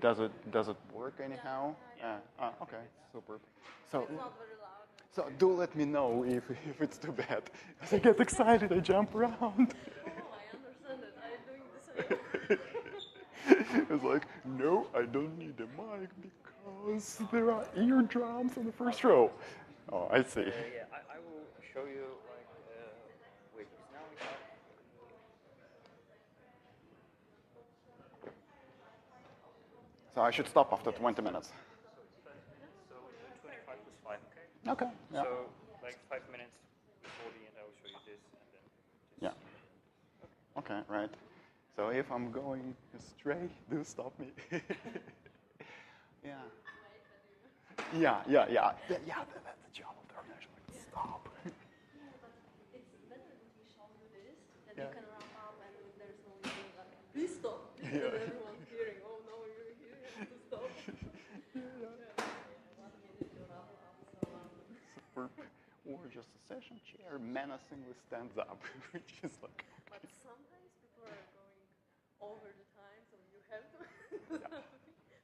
Does it work anyhow? Okay, super. So,
It's not very loud.
so do let me know if it's too bad. As I get excited, I jump around.
No, I understand it. I'm doing the same.
It's like, no, I don't need a mic because there are eardrums on the first row. Oh, I see.
Yeah, I will show you like wait, now we have
So I should stop after 20 minutes.
so 25 plus 5, okay?
Okay. Yeah.
So like 5 minutes before the end I will show you this and then this.
Yeah. Okay, right. So if I'm going astray, do stop me. Yeah. Yeah. That's the job of the organization. Like, stop.
It's better that we show you this, that you can wrap up and there's no need like, please stop. And everyone's hearing, oh no, you're here, you have to stop. 1 minute to wrap up.
Super. Or just a session chair menacingly stands up, which is like.
But sometimes people are going over the time, so you have to,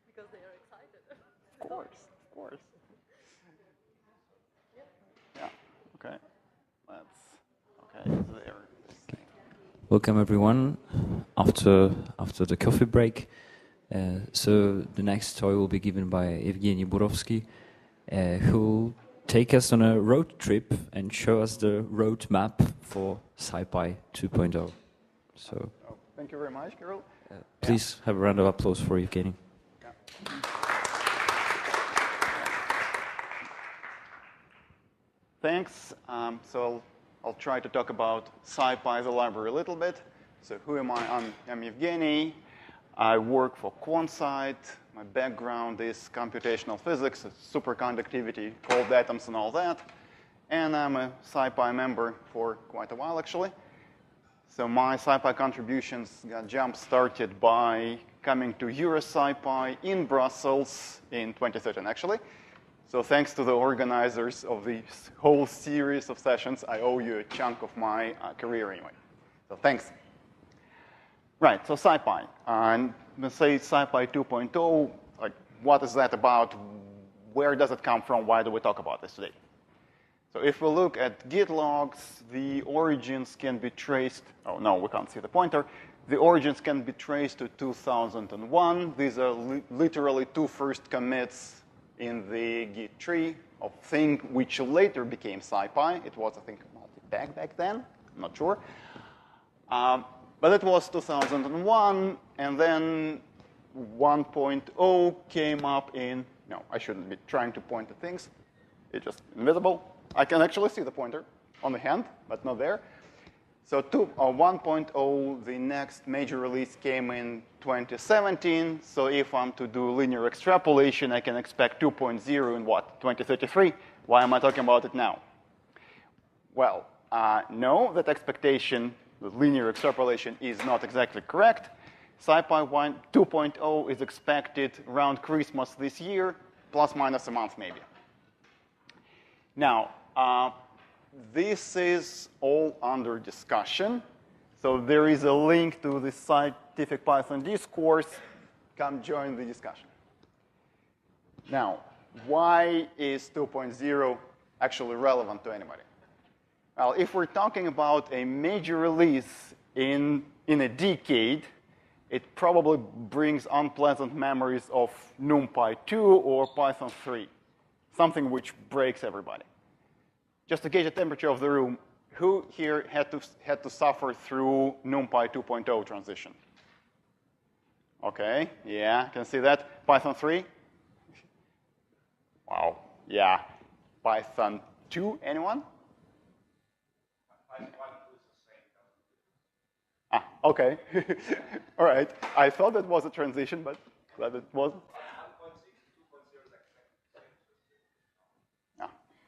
because they are excited.
Of course. Yeah. Okay. It's there.
Welcome everyone after the coffee break. So the next talk will be given by Evgeny Burovsky, who will take us on a road trip and show us the roadmap for SciPy 2.0. So
thank you very much, Carol.
please have a round of applause for Evgeny.
Thanks. So I'll try to talk about SciPy, the library, a little bit. So who am I? I'm Evgeny. I work for QuantSight. My background is computational physics, superconductivity, cold atoms, and all that. And I'm a SciPy member for quite a while, actually. So my SciPy contributions got jump-started by coming to EuroSciPy in Brussels in 2013, actually. So thanks to the organizers of this whole series of sessions, I owe you a chunk of my career anyway. So thanks. Right, so SciPy. And let's say SciPy 2.0, like what is that about? Where does it come from? Why do we talk about this today? So if we look at Git logs, the origins can be traced. Oh, no, we can't see the pointer. The origins can be traced to 2001. These are literally two first commits in the Git tree of thing which later became SciPy. It was, I think, multi-peg back then. I'm not sure. But it was 2001, and then 1.0 came up in, no, I shouldn't be trying to point at things. It's just invisible. I can actually see the pointer on the hand, but not there. So 1.0, the next major release came in 2017. So if I'm to do linear extrapolation, I can expect 2.0 in what, 2033? Why am I talking about it now? Well, no, that expectation, the linear extrapolation, is not exactly correct. SciPy 2.0 is expected around Christmas this year, plus minus a month maybe. Now, this is all under discussion. So there is a link to the scientific Python discourse. Come join the discussion. Now, why is 2.0 actually relevant to anybody? Well, if we're talking about a major release in a decade, it probably brings unpleasant memories of NumPy 2 or Python 3, something which breaks everybody. Just to gauge the temperature of the room, who here had to suffer through NumPy 2.0 transition? Okay, yeah, can see that. Python 3? Wow, yeah. Python 2, anyone? Okay. All right. I thought that was a transition, but glad it wasn't.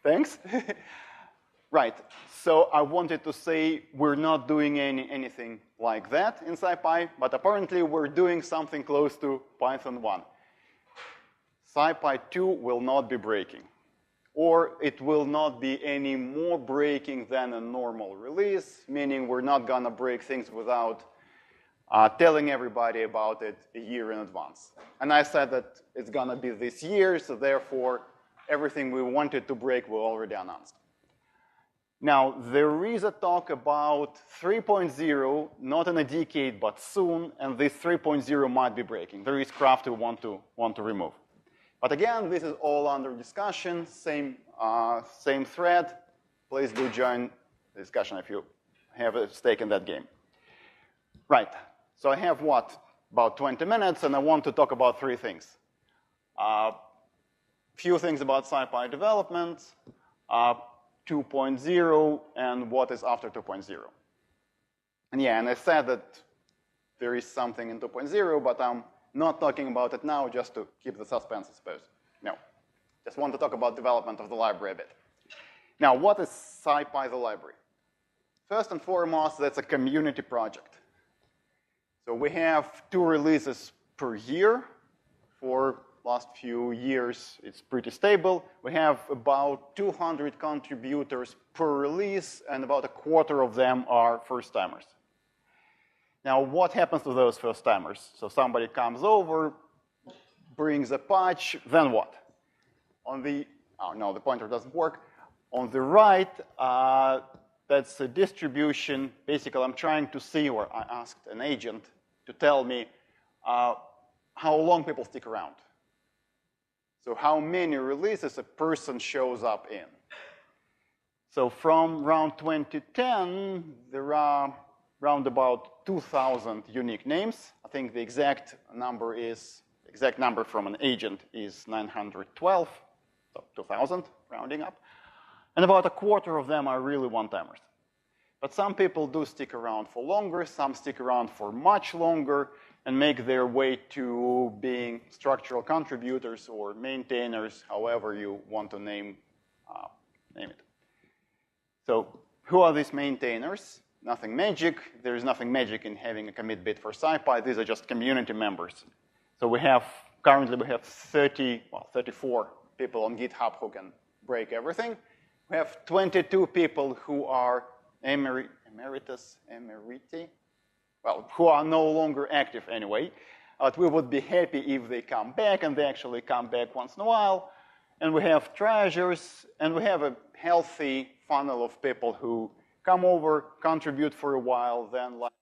Thanks. Right. So I wanted to say we're not doing anything like that in SciPy, but apparently we're doing something close to Python 1. SciPy 2 will not be breaking, or it will not be any more breaking than a normal release, meaning we're not going to break things without telling everybody about it a year in advance. And I said that it's going to be this year, so therefore, everything we wanted to break we already announced. Now, there is a talk about 3.0, not in a decade, but soon, and this 3.0 might be breaking. There is craft we want to remove. But again, this is all under discussion, same thread. Please do join the discussion if you have a stake in that game. Right, so I have about 20 minutes, and I want to talk about three things. Few things about SciPy development, 2.0, and what is after 2.0. And yeah, and I said that there is something in 2.0, but I'm not talking about it now just to keep the suspense, I suppose. No, just want to talk about development of the library a bit. Now, what is SciPy the library? First and foremost, that's a community project. So we have 2 releases per year. For last few years, it's pretty stable. We have about 200 contributors per release, and about a quarter of them are first-timers. Now, what happens to those first-timers? So somebody comes over, brings a patch, then what? On the, oh no, the pointer doesn't work. On the right, that's a distribution. Basically, I'm trying to see, or I asked an agent to tell me how long people stick around. So how many releases a person shows up in. So from around 2010, there are around about 2,000 unique names. I think the exact number from an agent is 912, so 2,000, rounding up. And about a quarter of them are really one-timers. But some people do stick around for longer, some stick around for much longer, and make their way to being structural contributors or maintainers, however you want to name it. So who are these maintainers? Nothing magic. There is nothing magic in having a commit bit for SciPy. These are just community members. So currently we have 34 people on GitHub who can break everything. We have 22 people who are emeriti, well, who are no longer active anyway. But we would be happy if they come back, and they actually come back once in a while. And we have treasures, and we have a healthy funnel of people who come over, contribute for a while, then like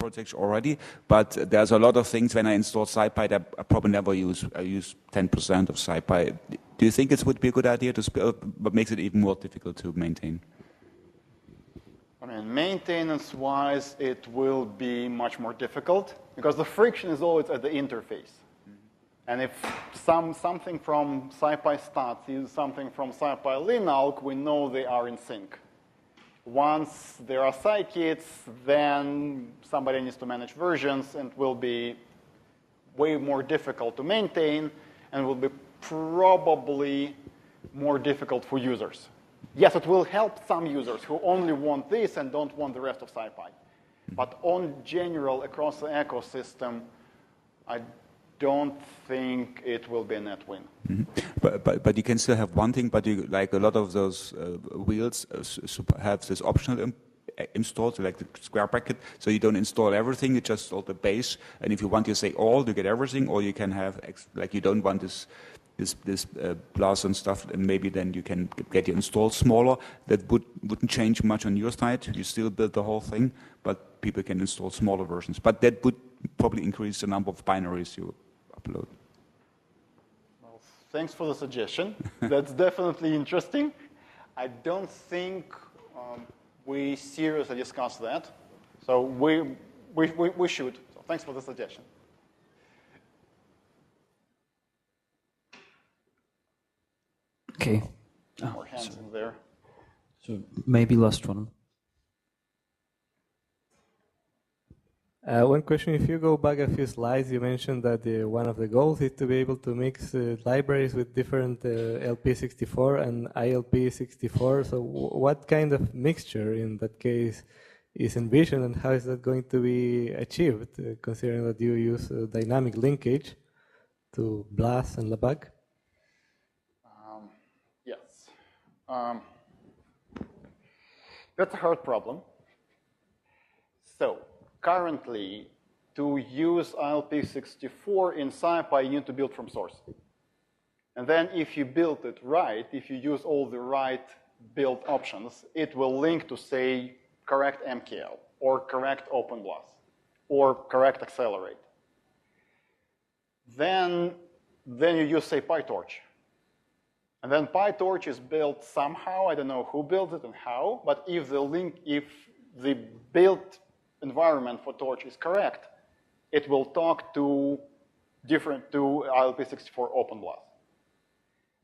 projects already, but there's a lot of things when I install SciPy that I probably never use. I use 10% of SciPy. Do you think it would be a good idea to split, but makes it even more difficult to maintain?
I mean, maintenance-wise, it will be much more difficult because the friction is always at the interface. And if something from SciPy stats uses something from SciPy linalc, we know they are in sync. Once there are scikits, then somebody needs to manage versions, and it will be way more difficult to maintain, and will be probably more difficult for users. Yes, it will help some users who only want this and don't want the rest of SciPy. But on general, across the ecosystem, I don't think it will be a net win.
Mm-hmm. But you can still have one thing, but you, like a lot of those wheels have this optional installed, like the square bracket, so you don't install everything, you just install the base, and if you want to say all, you get everything, or you can have, like you don't want this blast and stuff, and maybe then you can get your install smaller. That wouldn't change much on your side. You still build the whole thing, but people can install smaller versions. But that would probably increase the number of binaries you upload.
Well, thanks for the suggestion. That's definitely interesting. I don't think we seriously discussed that. So we should. So thanks for the suggestion.
Okay.
More hands in there.
So maybe last one.
One question, if you go back a few slides, you mentioned that one of the goals is to be able to mix libraries with different LP64 and ILP64. So what kind of mixture in that case is envisioned, and how is that going to be achieved, considering that you use dynamic linkage to BLAS and LABAC?
Yes. That's a hard problem. So currently, to use ILP64 in SciPy, you need to build from source. And then if you build it right, if you use all the right build options, it will link to, say, correct MKL, or correct OpenBLAS, or correct Accelerate. Then you use, say, PyTorch. And then PyTorch is built somehow. I don't know who built it and how, but if the build environment for Torch is correct, it will talk to ILP64 OpenBLAS.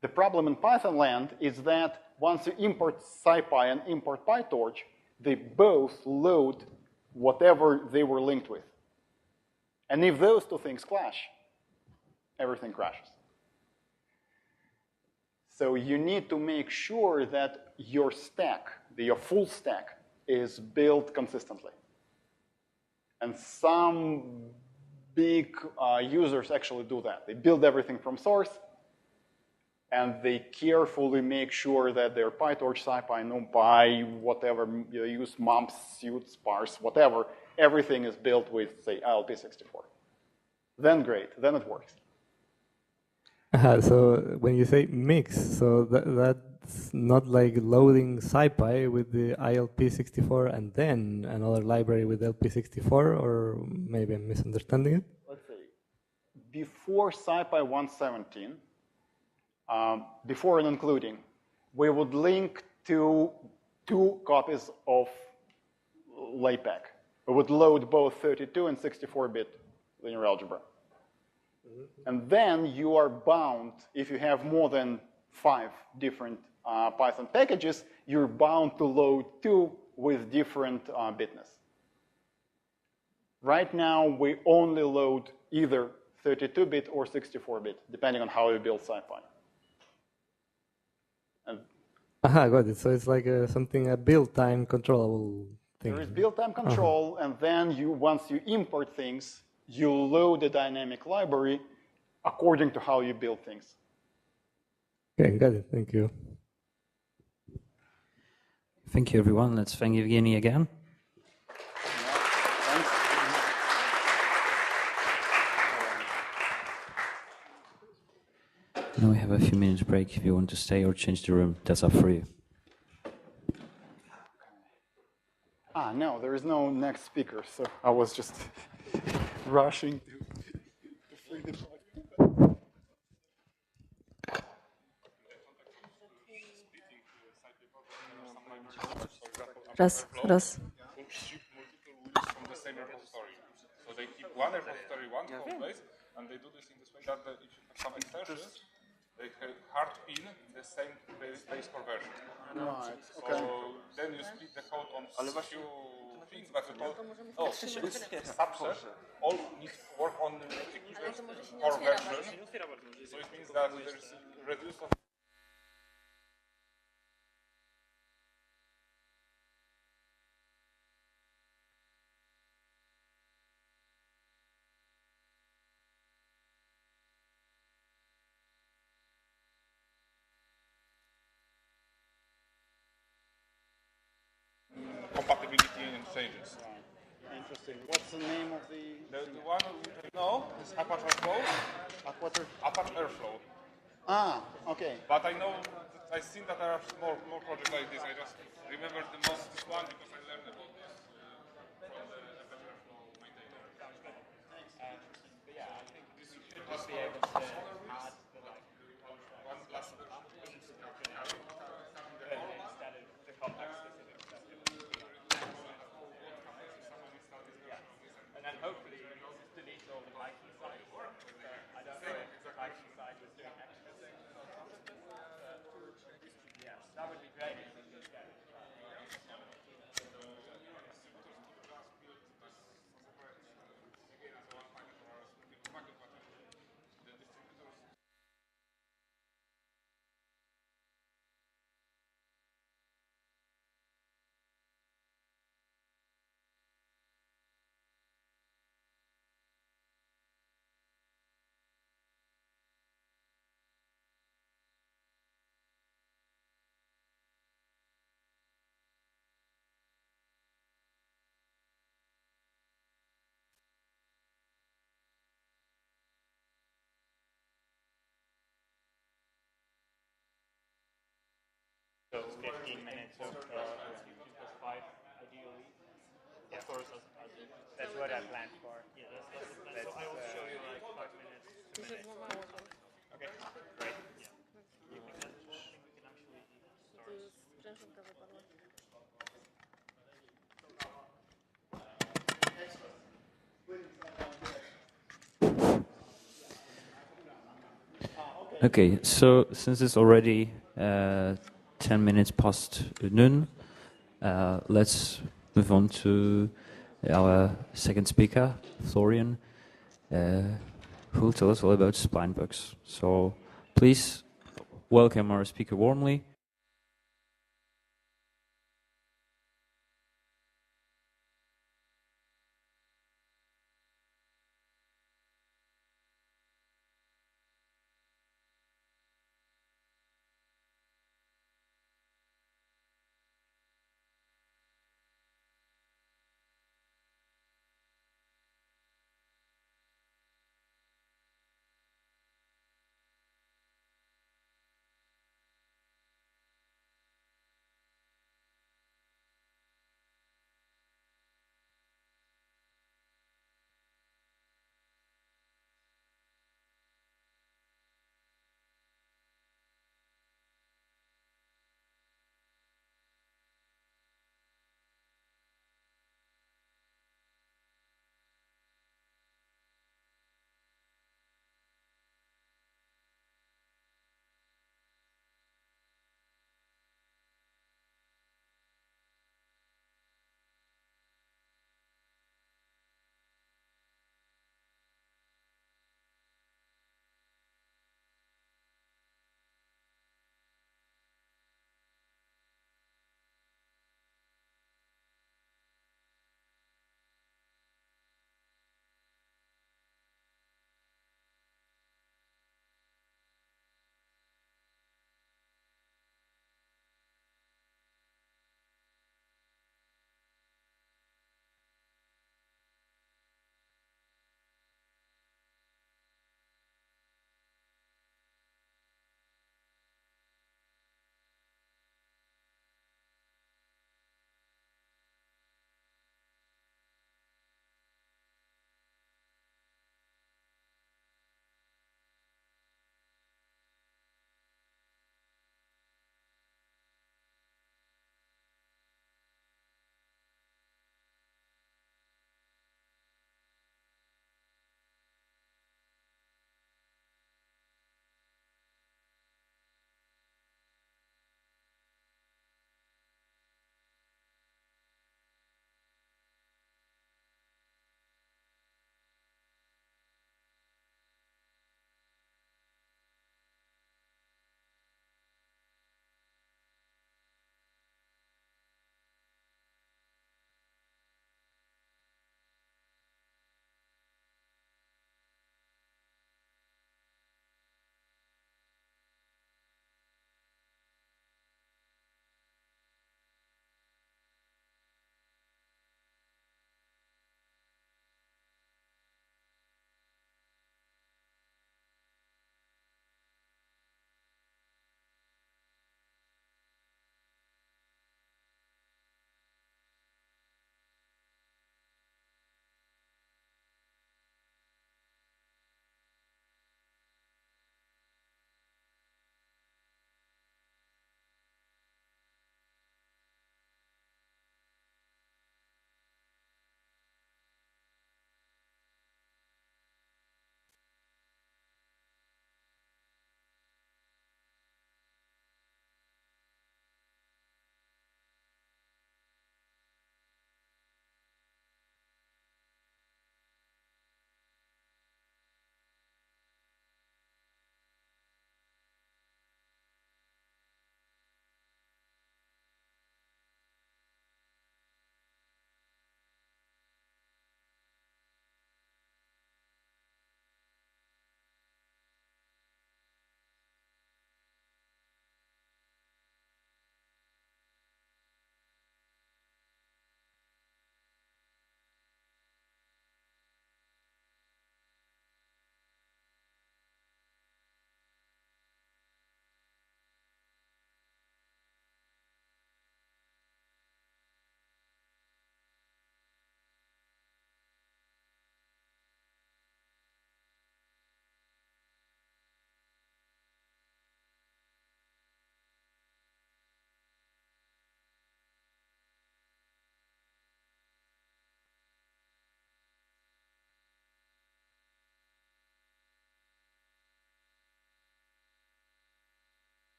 The problem in Python land is that once you import SciPy and import PyTorch, they both load whatever they were linked with. And if those two things clash, everything crashes. So you need to make sure that your stack, your full stack, is built consistently. And some big users actually do that. They build everything from source, and they carefully make sure that their PyTorch, SciPy, NumPy, whatever, you use mumps, suits, parse, whatever, everything is built with, say, ILP64. Then great, then it works.
So when you say mix, so that's not like loading SciPy with the ILP64 and then another library with LP64, or maybe I'm misunderstanding it?
Let's see. Before SciPy 117, before and including, we would link to 2 copies of LAPACK. We would load both 32 and 64-bit linear algebra. And then you are bound, if you have more than 5 different Python packages, you're bound to load 2 with different bitness. Right now, we only load either 32-bit or 64-bit, depending on how you build SciPy.
Got it. So it's like a build time controllable thing.
There is build time control, and then once you import things, you load a dynamic library according to how you build things.
Okay, got it. Thank you.
Thank you, everyone. Let's thank Evgeny again. Now we have a few minutes break. If you want to stay or change the room, that's up for you.
no, there is no next speaker, so I was just rushing to free the talk.
Raz.
Ship multiple wheels from the same repository. So they keep one repository, one code base, and they do this in this way that if you have some extensions, they have hard pin in the same base core version.
Right, okay.
So then you split the code on few things, but you told, oh, this subset all needs to work on the core version. So it means that there's reduced of compatibility and changes.
Interesting. What's the name of the
The one which I know is Apache Airflow. Apache Airflow.
Ah, okay.
But I know, I've seen that there are more projects like this. I just remember the most this one because I learned about this from the Apache Airflow maintainer.
But yeah, I think you should just be able to add the one plus instead of the complex specific stuff. And then hopefully you can just delete all the Python side. I don't know if the Python side was doing extra things. Yeah, that would be great. So 15 minutes of 2 plus 5 ideally. Yeah. Of course, that's what I planned for. Yeah, so I will show you like 5 minutes, 2 minutes. Okay, great. Yeah. You can actually start.
Okay, so since it's already 10 minutes past noon, let's move on to our second speaker, Florian, who will tell us all about spline bugs. So please welcome our speaker warmly.